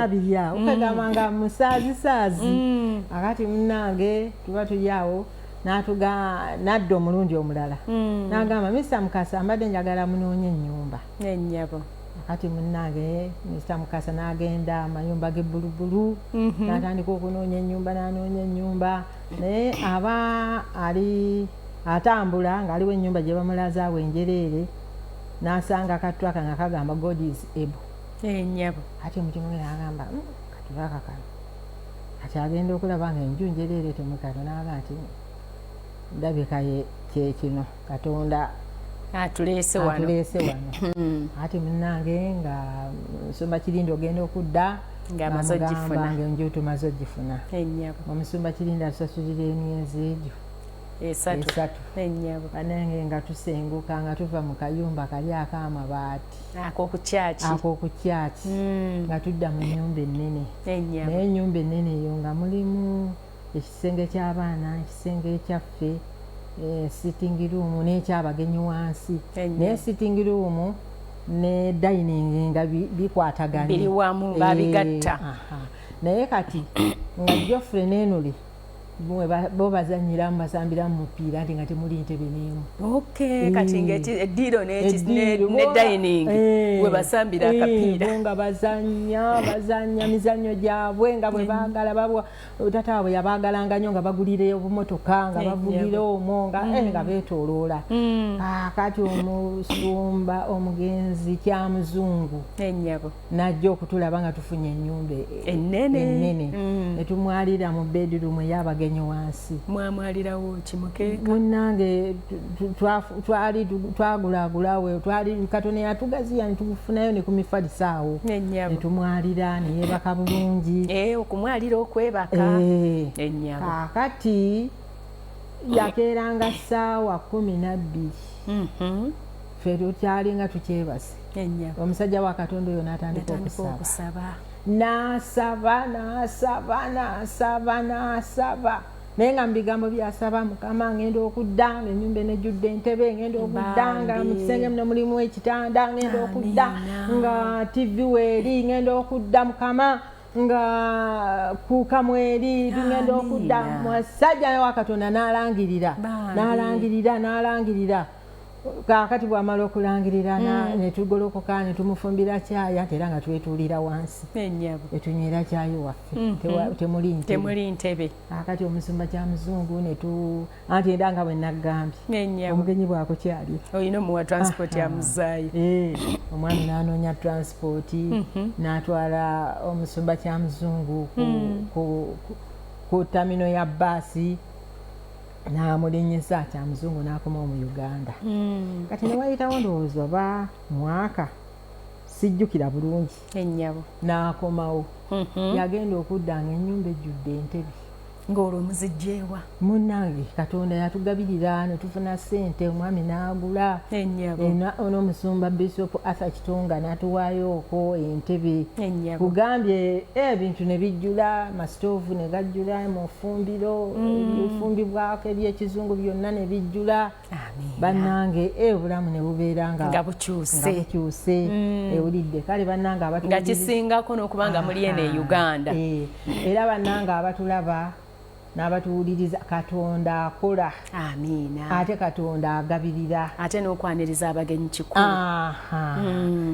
biri awo okagamba nga musaazi akati munnange tuba tuli awo n'adda omulundi omulala n'agamba Mr. Mukasa mbadde njagala munoonye ennyumba ennyabo akati munnange Mr. Mukasa n'agenda amayumba ge bbulubulu n'atandika okunoonya ennyumba naye aba ali atambula ng'aliwo ennyumba gye bamulazaawo enjereere n'asanga akatulaka nga kagamba God is able ennyabo ati omutima gwe n'agamba katulaka kano kati agenda okulaba nga enju njereere temukano n'aga nti ndabika kyekino Katonda atuleese wano ati munnange nga Musumba Kirindo ogenda okudda ng'amazogifuna enju tumaze ogifuna omusumba Kirindo atusasulira emyezi egyo esatu banange nga tusenguka nga tuva mu kayumba kali ak'amabaati ak'okukyaki nga tudda mu nnyumba ennene naye ennyumba ennene eyo nga mulimu ekisenge ky'abaana ekisenge ekyaffe sitting room n'ekyabagenyi wansi naye sitting room ne dining nga bikwataganye biri wamu babigatta naye kati nga Geoffrey n'Enuli bo bazanyiramu basambiramu mupiira nti nga temuli ntebe n'emu kati ng'eddiiro ne dining we basambira akapiira nga bazanya mizannyo gyabwe nga bwe baagala tata waabwe yabaagalanga nnyo nga bagulira obumotoka nga bavugira omwo nga beetooloola kati omusumba omugenzi Kyamuzungu n'ajja okutulaba nga tufunye ennyumba ennene ne tumwalira mu bedroom ey'abagenyi wansi mwamwalirawo kimukeeka munnange twagulaagulawe twali Katonda yatugaziya ne tufunayo ne ku mifaliso ne tumwalira ne yeebaka bulungi okumwalira okwebaka ennyabo kaakati yakeeranga ssaawa 12 ffe tukyalinga tukyebase omusajja wa Katonda oyo n'atandika okusaba n'asaba naye nga mu bigambo byasaba Mukama ngenda okudda ng'ennyumba enejjudde entebe ngenda okudda nga mu kisenge muno mulimu ekitanda ngenda okudda nga TV weeri ngenda okudda Mukama nga kuuka mweri ngenda okudda musajja wa Katonda n'alangirira kaakati bw'amala okulangirira ne tugolokoka ne tumufumbira caayi ate era nga twetuulira wansi etunywera caayi waffe temuli ntebe kaakati omusumba Kyamuzungu anti era nga bwe naggambye omugenyi bwakukyali olina omuwa transport yamuzaayo omwami n'anoonya transport n'atwala omusumba Kyamuzungu ku tamino ya bbaasi n'amulinnyisa Kyamuzungu n'akoma mu Uganda kati ne wayitawo ndowooza oba mwaka sijjukira bulungi n'akomawo yagenda okudda ng'ennyumba ejjudde entebe ng'olwo muzijjeewa munnange Katonda yatugabirira ne tufuna ssente omwami n'agula n'omusumba Bishop Arthur Kitonga n'atuwaayooko entebe kugambye ebintu ne bijjula masitoovu ne gajjula mu ffumbiro ebifumbibwako eby'ekizungu byonna ne bijjula bannange obulamu ne bubeera nga bukyuse ewulidde kale bannange nga kisingako n'okuba nga muli eno e Uganda era bannange abatulaba n'abatuwuliriza. Katonda akola, amiina, ate Katonda agabirira, ate n'okwaniriza abagenyi kikulu.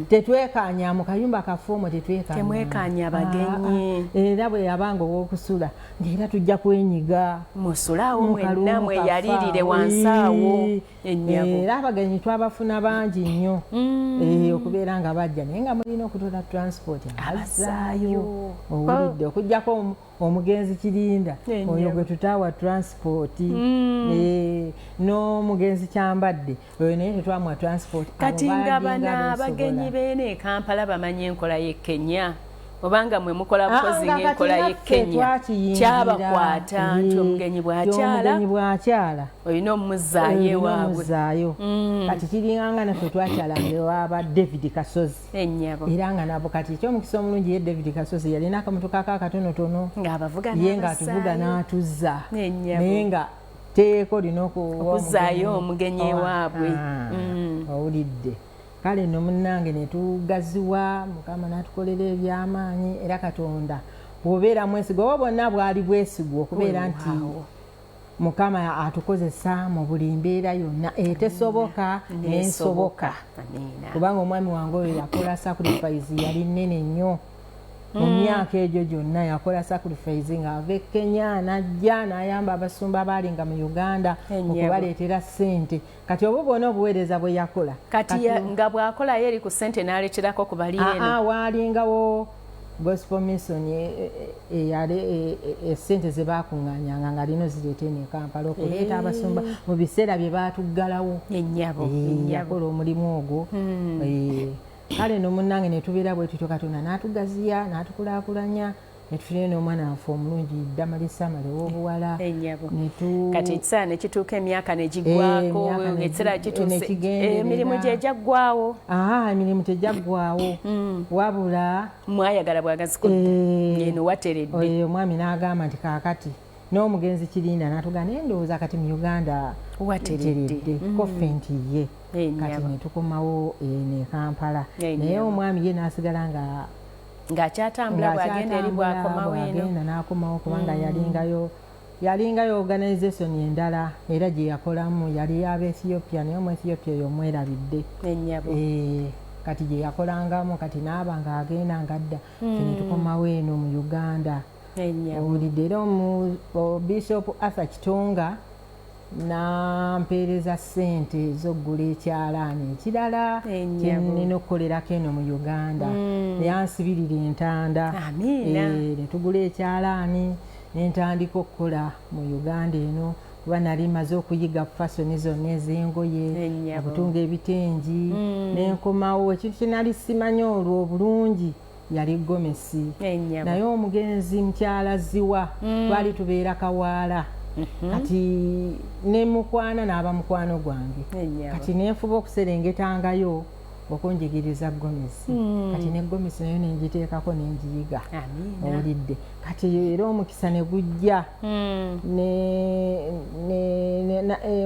Tetwekanya mu kayumba kafoomo, temwekanya abagenyi. Era bwe yabanga ow'okusula ng'era tujja kwenyiga musulawo mwenna mweyalirire wansi awo. Era abagenyi twabafuna bangi nnyo okubeera nga bajja, naye nga mulina okutola transport abazaayo. Owulidde, okuggyako omugenzi Kirinda oyo gwe tutaawa transport, n'omugenzi Kyambadde oyo naye tetwamuwa transport. Kati nga bana abagenyi beene Kampala bamanyi enkola y'e Kenya, obanga mwe mukola bukozi ng'enkola y'e Kenya kyabakwata nti omugenyi bw'akyala olina omumuzzaayo ewaabwe. Kati kiringanga naffe twakyalanga ewaaba David Kasozi era nga nabo kati ekyomukisa omulungi ye David Kasozi yalina akamotoka akatonotono ye ng'atuvuga n'atuzza, naye nga teeko lina okuzzaayo omugenyi ewaabwe. Owulidde, kale nno munnange ne tugaziwa, Mukama n'atukolera eby'amaanyi. Era Katonda bw'obeera mwesigwa, oba bwonna bwali bwesigwa okubeera nti Mukama atukozesa mu buli mbeera yonna etesoboka n'ensoboka. Kubanga omwami wange oyo yakola sacrifice, yali nnene nnyo mu myaka egyo gyonna. Yakola sacrifice ng'ava e Kenya n'ajja n'ayamba abasumba abaalinga mu Uganda okubaleetera ssente. Kati obwo bwonna obuweereza bwe yakola, kati nga bw'akola yeri ku ssente n'aleeterako ku bali eno. Waalingawo Gospel Mission essente ze baakuŋŋaanyanga nga lino zireeta eno e Kampala okuleeta abasumba mu biseera bye baatuggalawo. Yakola omulimu ogwo. Kale no munnange ne tubeera bwe tutyo, Katonda n'atugaziya n'atukulaakulanya, ne tufuna n'omwana waffe omulungi Damalisa Male w'obuwala. Kati ekiseera ne kituuka emyaka ne giggwako, ekiseera kituuse emirimu gye gyaggwawo. Emirimu tegyaggwawo, wabula mwayagala bwagazi eno wateredde. Omwami n'agamba nti kaakati n'omugenzi Kirinda n'atugamba endowooza kati mu Uganda wateredde kofenti ye. Kati ne tukomawo ne Kampala, naye omwami ye n'asigala ng'akyatambula bw'agenda eri bw'akomawo eno. Bw'agenda n'akomawo kubanga yalingayo organisation endala era gye yakolamu yali aba Ethiopia, naye omu Ethiopia oyo omwerabidde. Kati gye yakolangamu, kati n'aba ng'agenda ng'adda. Ne tukomawo eno mu Uganda. Owulidde, era Bishop Arthur Kitonga n'ampeereza ssente ez'oggula ekyalaani ekirala kyenina okukolerako eno mu Uganda. Yansibirira entanda, ne tugula ekyalaani ne ntandika okukola mu Uganda eno, kuba nali maze okuyiga fasoni zonna ez'engoye, okutunga ebitengi. Ne nkomawo, ekintu kye nali simanyi olwo obulungi yali gomesi, naye omugenzi mukyala Ziwa twali tubeera Kawaala. Kati ne mukwana n'aba mukwano gwange, kati nenfuba okuserengetangayo okunjigiriza gomesi. Kati ne gomesi nayo nenjiteekako nenjiyiga. Owulidde, kati era omukisa ne gujja,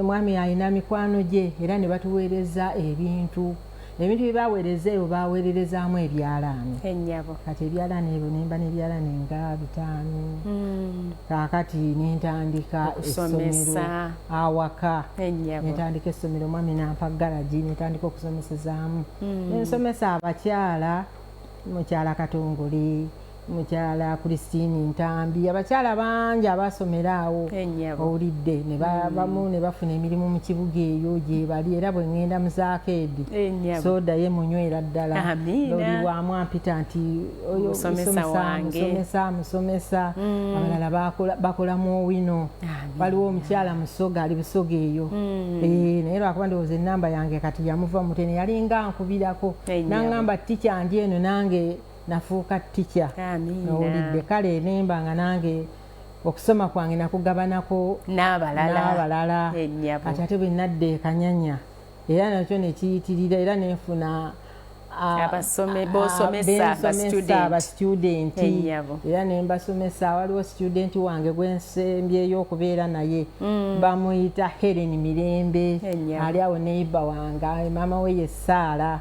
mwami alina mikwano gye era ne batuweereza ebintu bye baweereza eyo baweererezaamu ebyalaani. Kati ebyalaani ebyo nemba n'ebyalaani nga 5. Kaakati nentandika essomero awaka, nentandika essomero, mwami nampa garagi, nentandika okusomesezaamu. Nensomesa abakyala, mukyala Katongole, mukyala Christine Ntambi, abakyala bangi abasomera awo. Owulidde, bamu ne bafuna emirimu mu kibuga eyo gye bali, era bwe ŋŋenda mu zaakeedi soda ye munywera ddala. Oli bwamu ampita nti oyo musomesa. Abalala bakolamu owino. Waliwo omukyala Musoga ali Busoga eyo, naye lwakuba ndowooza ennamba yange kati yamuva mutene, yalinga nkubirako n'aŋŋamba tica ndi eno nange nafuuka tica. Owulidde, kale nembanga nange okusoma kwange nakugabanako n'abalala. Kati ate bwe nadda e Kanyanya era nakyo ne kiyitirira, era nenfuna bosomesa abastudenti era ne mbasomesa waliwo student wange gwensembyeyo okubeera naye bamuyita Helen Mirembe ali awo neighbor wange mama we ye Saala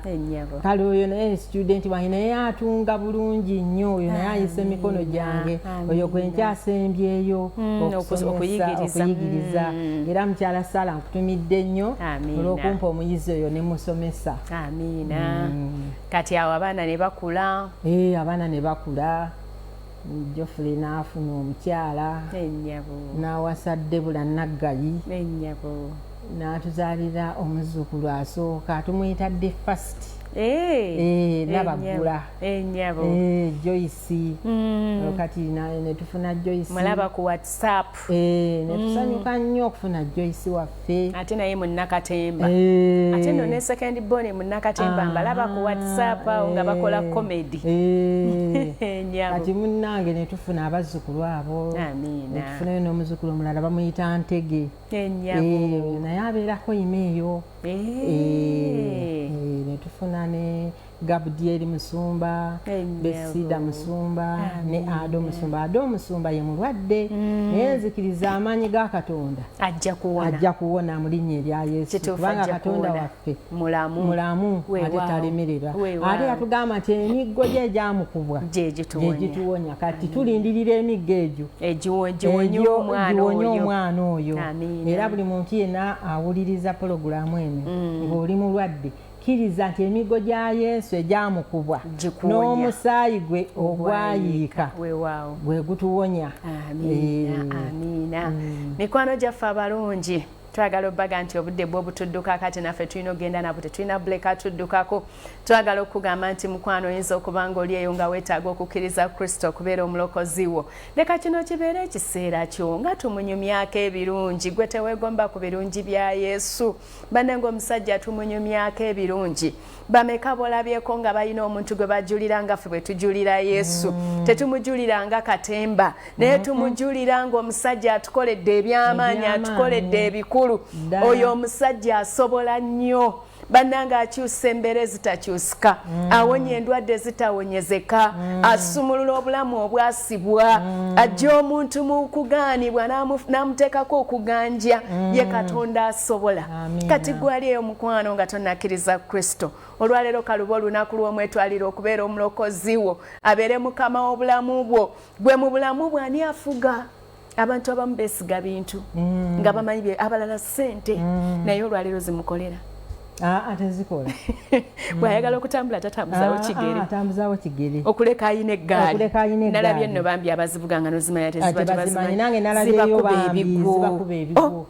kale oyo naye student wange naye atunga bulungi nnyo oyo naye ayise emikono gyange oyo gwe nkyasembyeyo okuyigiriza era mukyala Saala nkutumidde nnyo olw'okumpa omuyizi oyo ne musomesa. Amiina. Kati awo abaana ne bakula. Abaana ne bakula. Geoffrey n'afuna omukyala. N'awasa Debula Naggayi. N'atuzaalira omuzzukulu asooka tumuyitadde First. Nabagula Joyce kati ne tufuna Joyce mulaba ku WhatsApp ne tusanyuka nnyo okufuna Joyce waffe ate naye munnakatemba ate no ne second born munnakatemba mbalaba ku WhatsApp nga bakola comedy kati munnange ne tufuna abazzukulu abo ne tufunayo n'omuzzukulu omulala bamuyita Ntege naye abeerako imeeyo ne tufuna ne Gabriel Musumba, Besida Musumba, ne Ado Musumba. Ado Musumba ye mulwadde naye nzikiriza amaanyi ga Katonda ajja kuwona mu linnya erya Yesu kubanga Katonda waffe mulamu ate talemererwa ate yatugamba nti emiggo gye egyamukubwa gye gituwonya kati tulindirira emiggo egyo egiwonya omwana oyo era buli muntu yenna awuliriza pologulamu eno ng'oli mulwadde kiriza nti emiggo gya Yesu egyamukubwa n'omusaayi gwe ogwayiika gwe gutuwonya. Amiina. Mikwano gyaffe abalungi twagala obbaga nti obudde bwo butudduka kati naffe tulina ogenda nabo tetulina buleka tuddukako twagala okugamba nti mukwano oyinza okuba nga oli eyo nga weetaaga okukkiriza Kristo okubeera omulokozi wo leka kino kibeere ekiseera kyo nga tumunyumyako ebirungi gwe teweegomba ku birungi bya Yesu bannange omusajja tumunyumyako ebirungi bameka bolabyeko nga balina omuntu gwe bajulira nga ffe bwe tujulira Yesu tetumujulira nga katemba naye tumujulira nga omusajja atukoledde eby'amaanyi atukoledde ebikulu oyo omusajja asobola nnyo bannanga akyusa embeera ezitakyusika awonya endwadde ezitawonyezeka asumulula obulamu obwasibwa ajja omuntu mu kugaanibwa n'amuteekako okuganja ye Katonda asobola kati gwali eyo mukwano nga tonnakkiriza Kristo olwaleero kaluba olunaku lw'omwetwalira okubeera omulokozi wo abeere mukama w'obulamu bwo gwe mu bulamu bwe ani afuga abantu abamu beesiga bintu nga bamanyi abalala ssente naye olwaleero zimukolera tezikola bw'ayagala okutambula tatambuzawo kigere okuleka ayina eggaali nalabye nno bambi abazivuga nga nozimanya tezibazimanyi nange nalabyeyo bambi zibakuba ebigo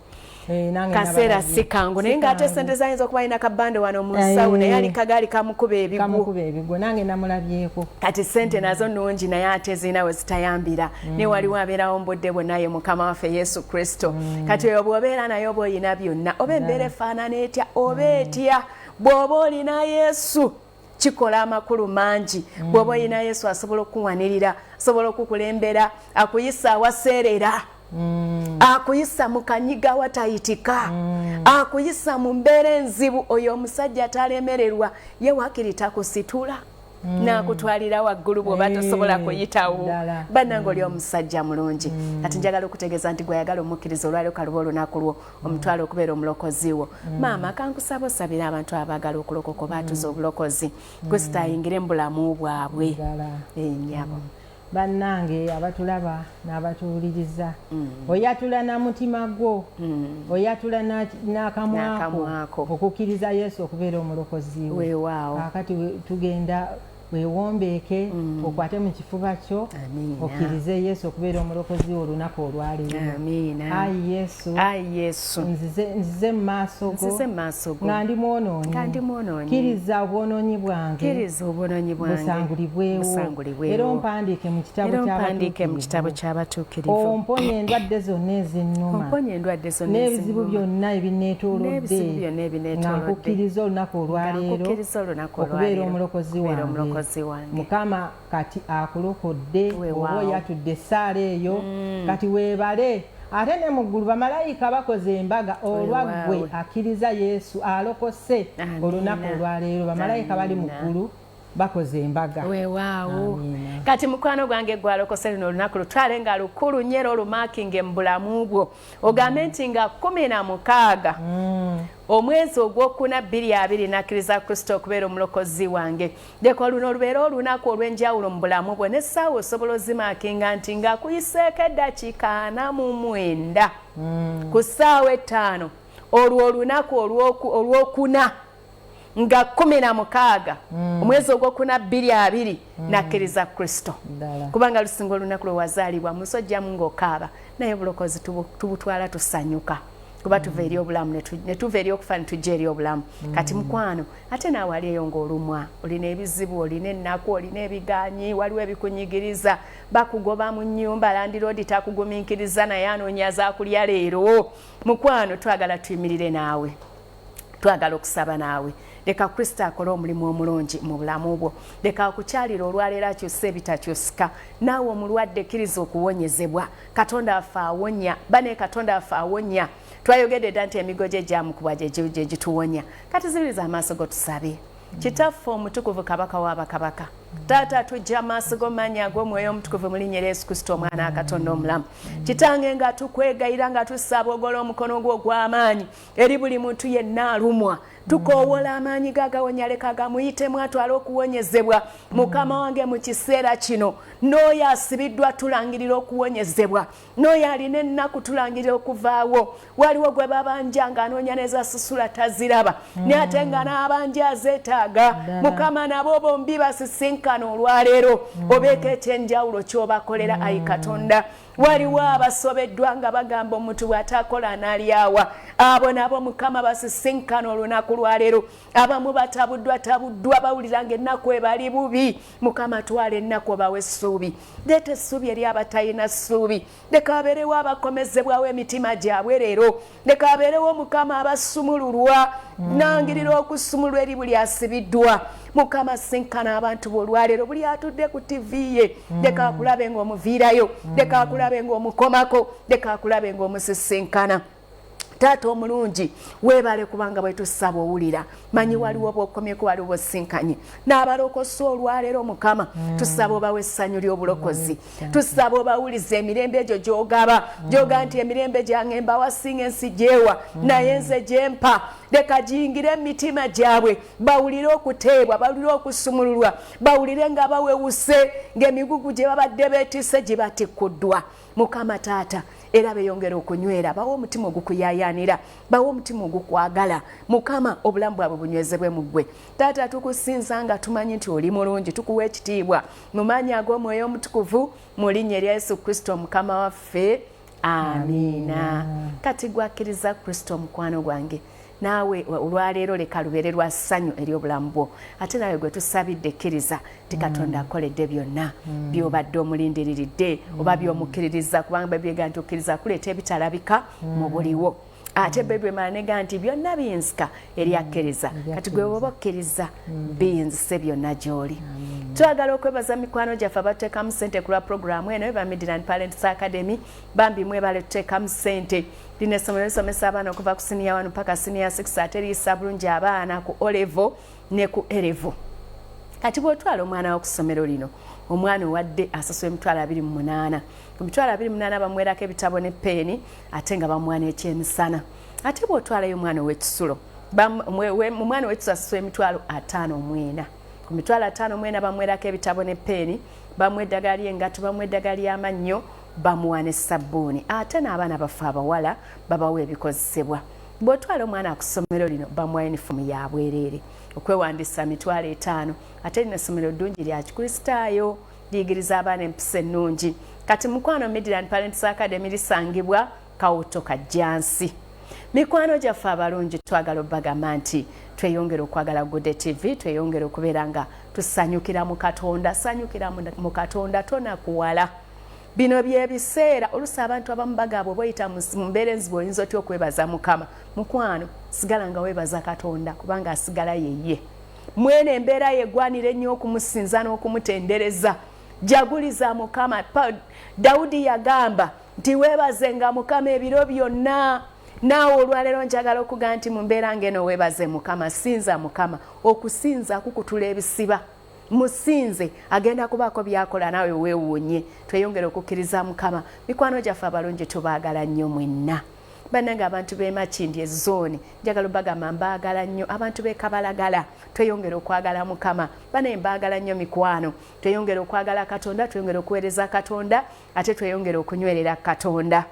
kaseera si kangu naye ng'ate sente zayinza okuba alina kabande wano mu nsawo naye ali kagaali kamukuba ebigo nange namulabyeko kati sente nazo nnungi naye ate zirina we zitayambira ne waliwo abeerawo mbudde bwonna ye mukama waffe Yesu Kristo kati oyo bw'obeera naye oba oyina byonna oba embeera efaanana etya oba etya bw'oba olina Yesu kikola amakulu mangi bw'oba olina Yesu asobola okukuwanirira asobola okukulembera akuyisa awaseerera akuyisa mu kanyiga watayitika akuyisa mu mbeera enzibu oyo omusajja atalemererwa ye waakiri takusitula nakutwalira waggulu bw'oba tosobola kuyitawo bannange oli omusajja mulungi kati njagala okutegeeza nti gwe yagala omukkiriza olwaliro kaluba olunaku lwo omutwala okubeera omulokozi wo maama kankusaba osabira abantu abaagala okulokoka oba atuza obulokozi Kristo ayingire mu bulamu bwabwe ennyabo bannange abatulaba n'abatuwuliriza oyatula na mutima gwo oyatula n'akamwako okukkiriza Yesu okubeera omulokozi we kakati tugenda weewombeeke okwate mu kifuba kyo okkirize Yesu okubeera omulokozi wo olunaku olwaleero ayi Yesu nzize mu maaso go nga ndi mwonoonyi kkiriza obwonoonyi bwange busangulibwewo era ompandiike mu kitabo ky'abatuukirivu omponye endwadde zonna ezinnuma n'ebizibu byonna ebinneetoolodde nga nkukkiriza olunaku olwaleero okubeera omulokozi wange Mukama kati akulokodde oba oyatudde essaala eyo kati weebale ate ne mu ggulu bamalayika bakoze embaga olwaggwe akkiriza Yesu alokose olunaku olwaleero bamalayika bali mu ggulu bakoze embaga. Weewaawo. Kati mukwano gwange gwalokose luno olunaku lutwale nga lukulu nyero olumakinge mu bulamu bwo ogambe nti nga 16 omwezi ogwokuna 2020 nakkiriza Kristo okubeera omulokozi wange. Leka luno olubeera olunaku olw'enjawulo mu bulamu bwo n'essaawa osobola ozimakinga nti nga kuyiseeko eddakiika 49 ku ssaawa 5 olwo olunaku olwokuna nga 16 omwezi ogwokuna 2020 nakkiriza Kristo kubanga lusinga olunaku lwe wazaalibwa musojjamu ng'okaaba naye obulokozi tubutwala tusanyuka kuba tuva eri obulamu ne tuva eri okufa ne tujja eri obulamu. Kati mukwano ate naawe aliyo ng'olumwa olina ebizibu olina ennaku olina ebigaanyi waliwo ebikunyigiriza bakugoba mu nnyumba landiroodi takugumiikiriza naye anoonya zaakulya leero. Mukwano twagala tuyimirire naawe twagala okusaba naawe leka Kristo akole omulimu omulungi mu bulamu bwo. Leka akukyalira olwaleero akyusa ebitakyusika naawe omulwadde kkiriza okuwonyezebwa. Katonda afe awonya bane Katonda afe awonya. Twayogedde dda nti emigo gye gyamukubwa gye gituwonya. Kati zibiriza amaaso go tusabe. Kitaffe omutukuvu kabaka w'abakabaka taata tujja amaaso go mannya ag'omwoyo omutukuvu mu linnya Yesu Kristo omwana wa Katonda omulamu. Kitange nga tukwegayira nga tusaba ogola omukono gwo ogw'amaanyi eri buli muntu yenna alumwa tukoowola amaanyi gagawonya leka gamuyitemu atwale okuwonyezebwa. Mukama wange mu kiseera kino n'oyo asibiddwa tulangirira okuwonyezebwa n'oyo alina ennaku tulangirira okuvaawo. Waliwo gwe babanja nga anoonya nezasasula taziraba naye ate nga n'abanja azeetaaga. Mukama nabo bombi basisinkana olwaleero obeeko ekyenjawulo ky'obakolera ayi Katonda. Waliwo abasobeddwa nga bagamba omuntu bw'ataakola analyawa. Abo nabo Mukama basisinkana olunaku lwaleero. Abamu batabuddwa bawulira ng'ennaku ebali bubi. Mukama twala ennaku obawe essuubi. Leeta essuubi eri abatalina ssuubi. Leka abeerewo abakomezebwawo emitima gyabwe leero. Leka abeerewo Mukama abasumululwa nangirira okusumulwa eri buli asibiddwa. Mukama sinkana abantu bolwaleero buli atudde ku TV ye. Leka akulabe ng'omuviirayo. Leka akulabe ng'omukomako. Leka akulabe ng'omusisinkana. Taata omulungi weebale kubanga bwe tusaba owulira. Manyi waliwo bw'okomyeko waliwo sinkanye n'abalokosa olwaleero Mukama tusaba obawe essanyu ly'obulokozi. Tusaba obawulize emirembe egyo gy'ogaba gyoga nti emirembe gyange mbawasinga ensi gyewa naye nze gyempa. Leka giyingire emitima gyabwe bawulire okuteebwa bawulire okusumululwa bawulire nga bawewuse ng'emigugu gye babadde beetisse gibatikkuddwa. Mukama taata era beyongera okunywera bawo omutima ogukuyaayaanira bawo omutima ogukwagala. Mukama obulamu bwabwe bunywezebwe mu ggwe. Taata tukusinza nga tumanyi nti oli mulungi tukuwa ekitiibwa mu maanyi ag'omwoyo omutukuvu mu linnya erya Yesu Kristo Mukama waffe amiina. Kati gwakkiriza Kristo mukwano gwange naawe olwaleero leka lubeere lwa ssanyu eri obulamu bwo. Ate naawe gwe tusabidde kkiriza ti Katonda akoledde byonna by'obadde omulindiriridde oba by'omukkiririza kubanga Bayibuli nti okkiriza kuleeta ebitalabika mu buliwo. Ate Bayibuli manega nti byonna biyinzika eri akkiriza. Kati gwe bw'oba okkiriza biyinzise byonna gy'oli. Twagala okwebaza mikwano gyaffe abatuteekamu ssente ku lwa puroguramu eno eba Midland Parents Academy bambi mwebale tuteekamu ssente. Lino essomero lisomesa abaana okuva ku siniya 1 paka siniya 6 ate liyisa bulungi abaana ku O-level ne ku A-level. Kati bw'otwala omwana wo ku ssomero lino omwana owadde asasula emitwalo 28. Ku mitwalo 28 bamwerako ebitabo ne peeni ate nga bamuwana ekyemisana. Ate bw'otwalayo omwana ow'ekisulo omwana ow'ekisulo asasula emitwalo 54. Ku mitwalo 54 bamwerako ebitabo ne peeni bamuwa eddagala ly'engatto bamuwa eddagala ly'amannyo bamuwa ne sabbuuni. Ate n'abaana baffe abawala babawa ebikozesebwa. Bw'otwala omwana ku ssomero lino bamuwa yunifomu ya bwereere okwewandiisa mitwalo 5. Ate lino essomero ddungi lya Kikristaayo liyigiriza abaana empisa ennungi. Kati mukwano Midland Parents Academy lisangibwa Kawuto Kajjansi. Mikwano gyaffe abalungi twagala obbagamba nti tweyongera okwagala Good TV, tweyongera okubeera nga tusanyukira mu Katonda, sanyukira mu Katonda tonakuwala. Bino byebiseera olusa abantu abamu bagabwe boyita mu mbeera enzibu oyinza otya okwebaza Mukama. Mukwano sigala nga weebaza Katonda kubanga asigala yeye. Mwene embeera yegwanira ennyo okumusinza n'okumutendereza. Jaguliza Mukama. Daudi yagamba nti weebazenga Mukama ebiro byonna. Naawe olwaleero njagala okuga nti mu mbeera ng'eno weebaze Mukama, sinza Mukama. Okusinza kukutula ebisiba. Musinze agenda kubaako byakola naawe weewuunye. Tweyongere okukkiriza Mukama. Mikwano gyaffe abalungi tubaagala nnyo mwenna. Bannange abantu b'e Makindye zooni njagala obagamba mbaagala nnyo. Abantu b'e Kabalagala tweyongere okwagala Mukama. Bane mbaagala nnyo mikwano. Tweyongere okwagala Katonda, tweyongere okuweereza Katonda, ate tweyongere okunywerera Katonda.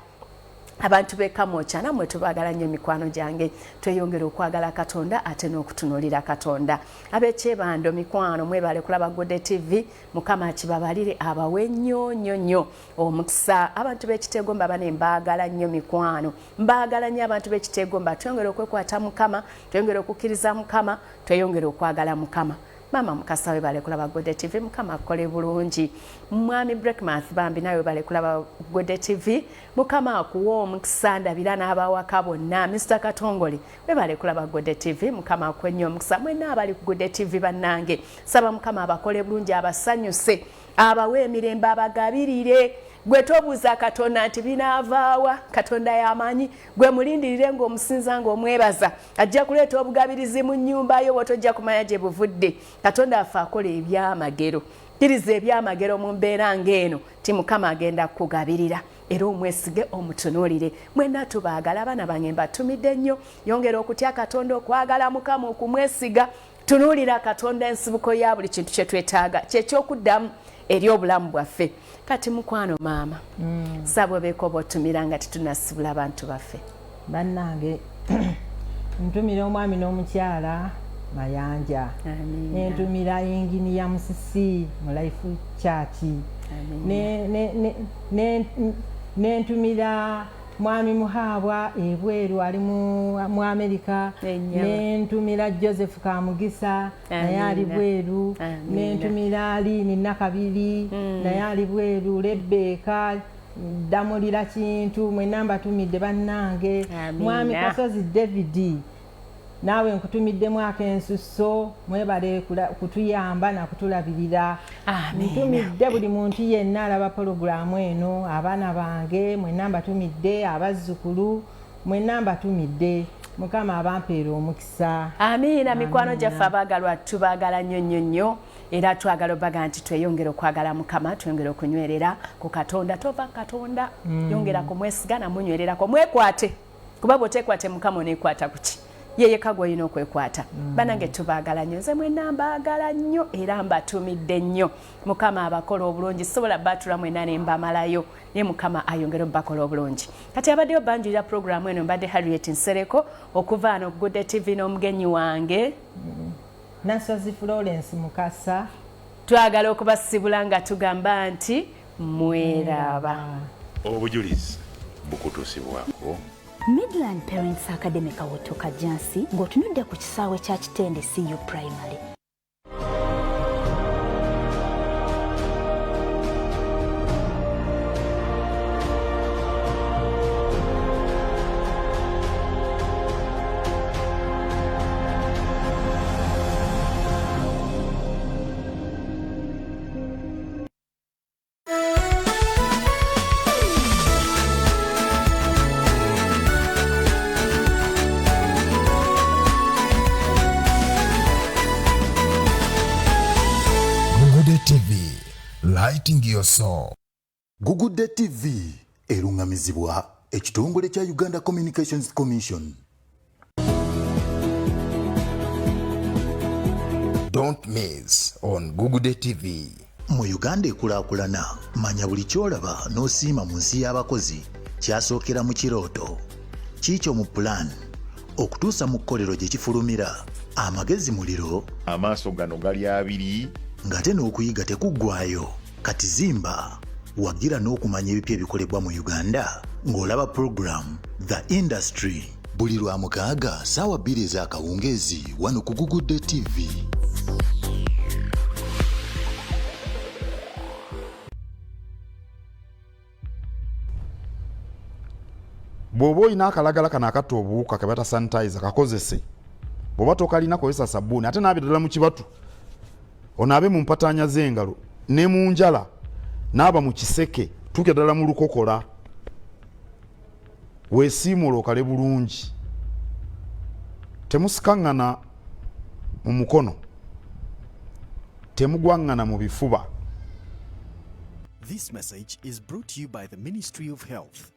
Abantu b'e Kamwokya namwe tubaagala nnyo mikwano gyange. Tweyongere okwagala Katonda ate n'okutunuulira Katonda. Ab'Ekyebando mikwano mwebale kulaba Good TV. Mukama akibabalire abawe nnyo omukisa. Abantu b'Ekiteegomba bane mbaagala nnyo mikwano. Mbaagala nnyo abantu b'Ekiteegomba. Tweyongere okwekwata Mukama, tweyongere okukkiriza Mukama, tweyongere okwagala Mukama. Mama Mukasa webale kulaba Good TV. Mukama akole bulungi. Mwami Breakmouth bambi nawe webale kulaba Good TV. Mukama akuwa omukisa ndabira n'abawaka bonna. Mr. Katongole webale kulaba Good TV. Mukama akwe nnyo omukisa. Mwenna abali ku Good TV bannange. Saba Mukama abakole bulungi, abasanyuse, abawe emirembe, abagabirire. Gwe tobuuza Katonda nti binaavaawa. Katonda y'amanyi. Gwe mulindirire ng'omusinza ng'omwebaza. Ajja kuleeta obugabirizi mu nnyumba yo bw'otojja kumanya gye buvudde. Katonda afe akola ebyamagero. Kkiriza ebyamagero mu mbeera ng'eno ti Mukama agenda kukugabirira. Era omwesige omutunuulire. Mwenna tubaagala abaana bange mbatumidde nnyo. Yongera okutya Katonda, okwagala Mukama, okumwesiga. Tunuulira Katonda ensibuko ya buli kintu kye twetaaga. Ky'ekyokuddamu eri obulamu bwaffe. Kati mukwano maama. Sabwe beeko b'otumira nga titunasibula abantu baffe. Bannange ntumira omwami n'omukyala Mayanja. Nentumira Inginiya Musisi mu Life Church. Nentumira mwami Muhabwa ebweru ali mu Amerika. Nentumira Joseph Kamugisa naye ali bweru. Nentumira Aline Nakabiri naye ali bweru. Rebeka Damulira Kintu mwenna mbatumidde bannange. Mwami Kasozi David nawe nkutumiddemu ak'ensusso, mwebale kutuyamba na kutulabirira. Ntumidde buli muntu yenna alaba pologulaamu eno, abaana bange mwenna mbatumidde, abazzukulu mwenna mbatumidde. Mukama abampeera omukisa. Amiina. Mikwano gyaffe abaagalwa tubaagala nnyo era twagala obaga nti tweyongera okwagala Mukama, tweyongera okunywerera ku Katonda. Tova Katonda, yongera kumwesiga namunywererako. Mwekwate kuba bw'oteekwate Mukama oneekwata kuki? Yeye kagwa olina okwekwata. Bannange tubaagala nnyo. Nze mwenna mbaagala nnyo era mbatumidde nnyo. Mukama abakola obulungi. Sobola batula mwenna ne mbamalayo. Naye Mukama ayongere obakola obulungi. Kati abaddeyo banjulira programu eno mbadde Harriet Nsereko okuva ano Good TV n'omugenyi wange Nasozi Florence Mukasa. Twagala okubasibula nga tugamba nti mweraba. Obujulizi bukutuusibwako Midland Parents Academy Kawotoka Jansi ng'otunudde ku kisaawe kya Kitende CU Primary. Lighting your soul. Good TV erungamizibwa ekitongole kya Uganda Communications Commission. Don't miss on Good TV. Mu Uganda ekulaakulana, manya buli kyolaba n'osiima mu nsi y'abakozi kyasookera mu kirooto. Kiikyo mu plan okutuusa mu kkolero gye kifulumira. Amagezi muliro, amaaso gano gali abiri, ngate n'okuyiga tekuggwaayo. Kati zimba wagira n'okumanya ebipya ebikolebwa mu Uganda ng'olaba program The Industry buli lwa mukaaga ssaawa 2 ez'akawungeezi wano ku Good TV. Bw'oba olina akalagala kano akatta obuwuka ke bata sanitizer kakozese. Bw'oba tokalina kozesa sabbuuni ate naabe ddala mu kibatu. Onaabe mu mpataanya z'engalo ne mu njala n'aba mu kiseke tuuke ddala mu lukokola. weesiimula okale bulungi temusikaŋŋana mu mukono temugwaŋŋana mu bifuba. This message is brought to you by the Ministry of Health.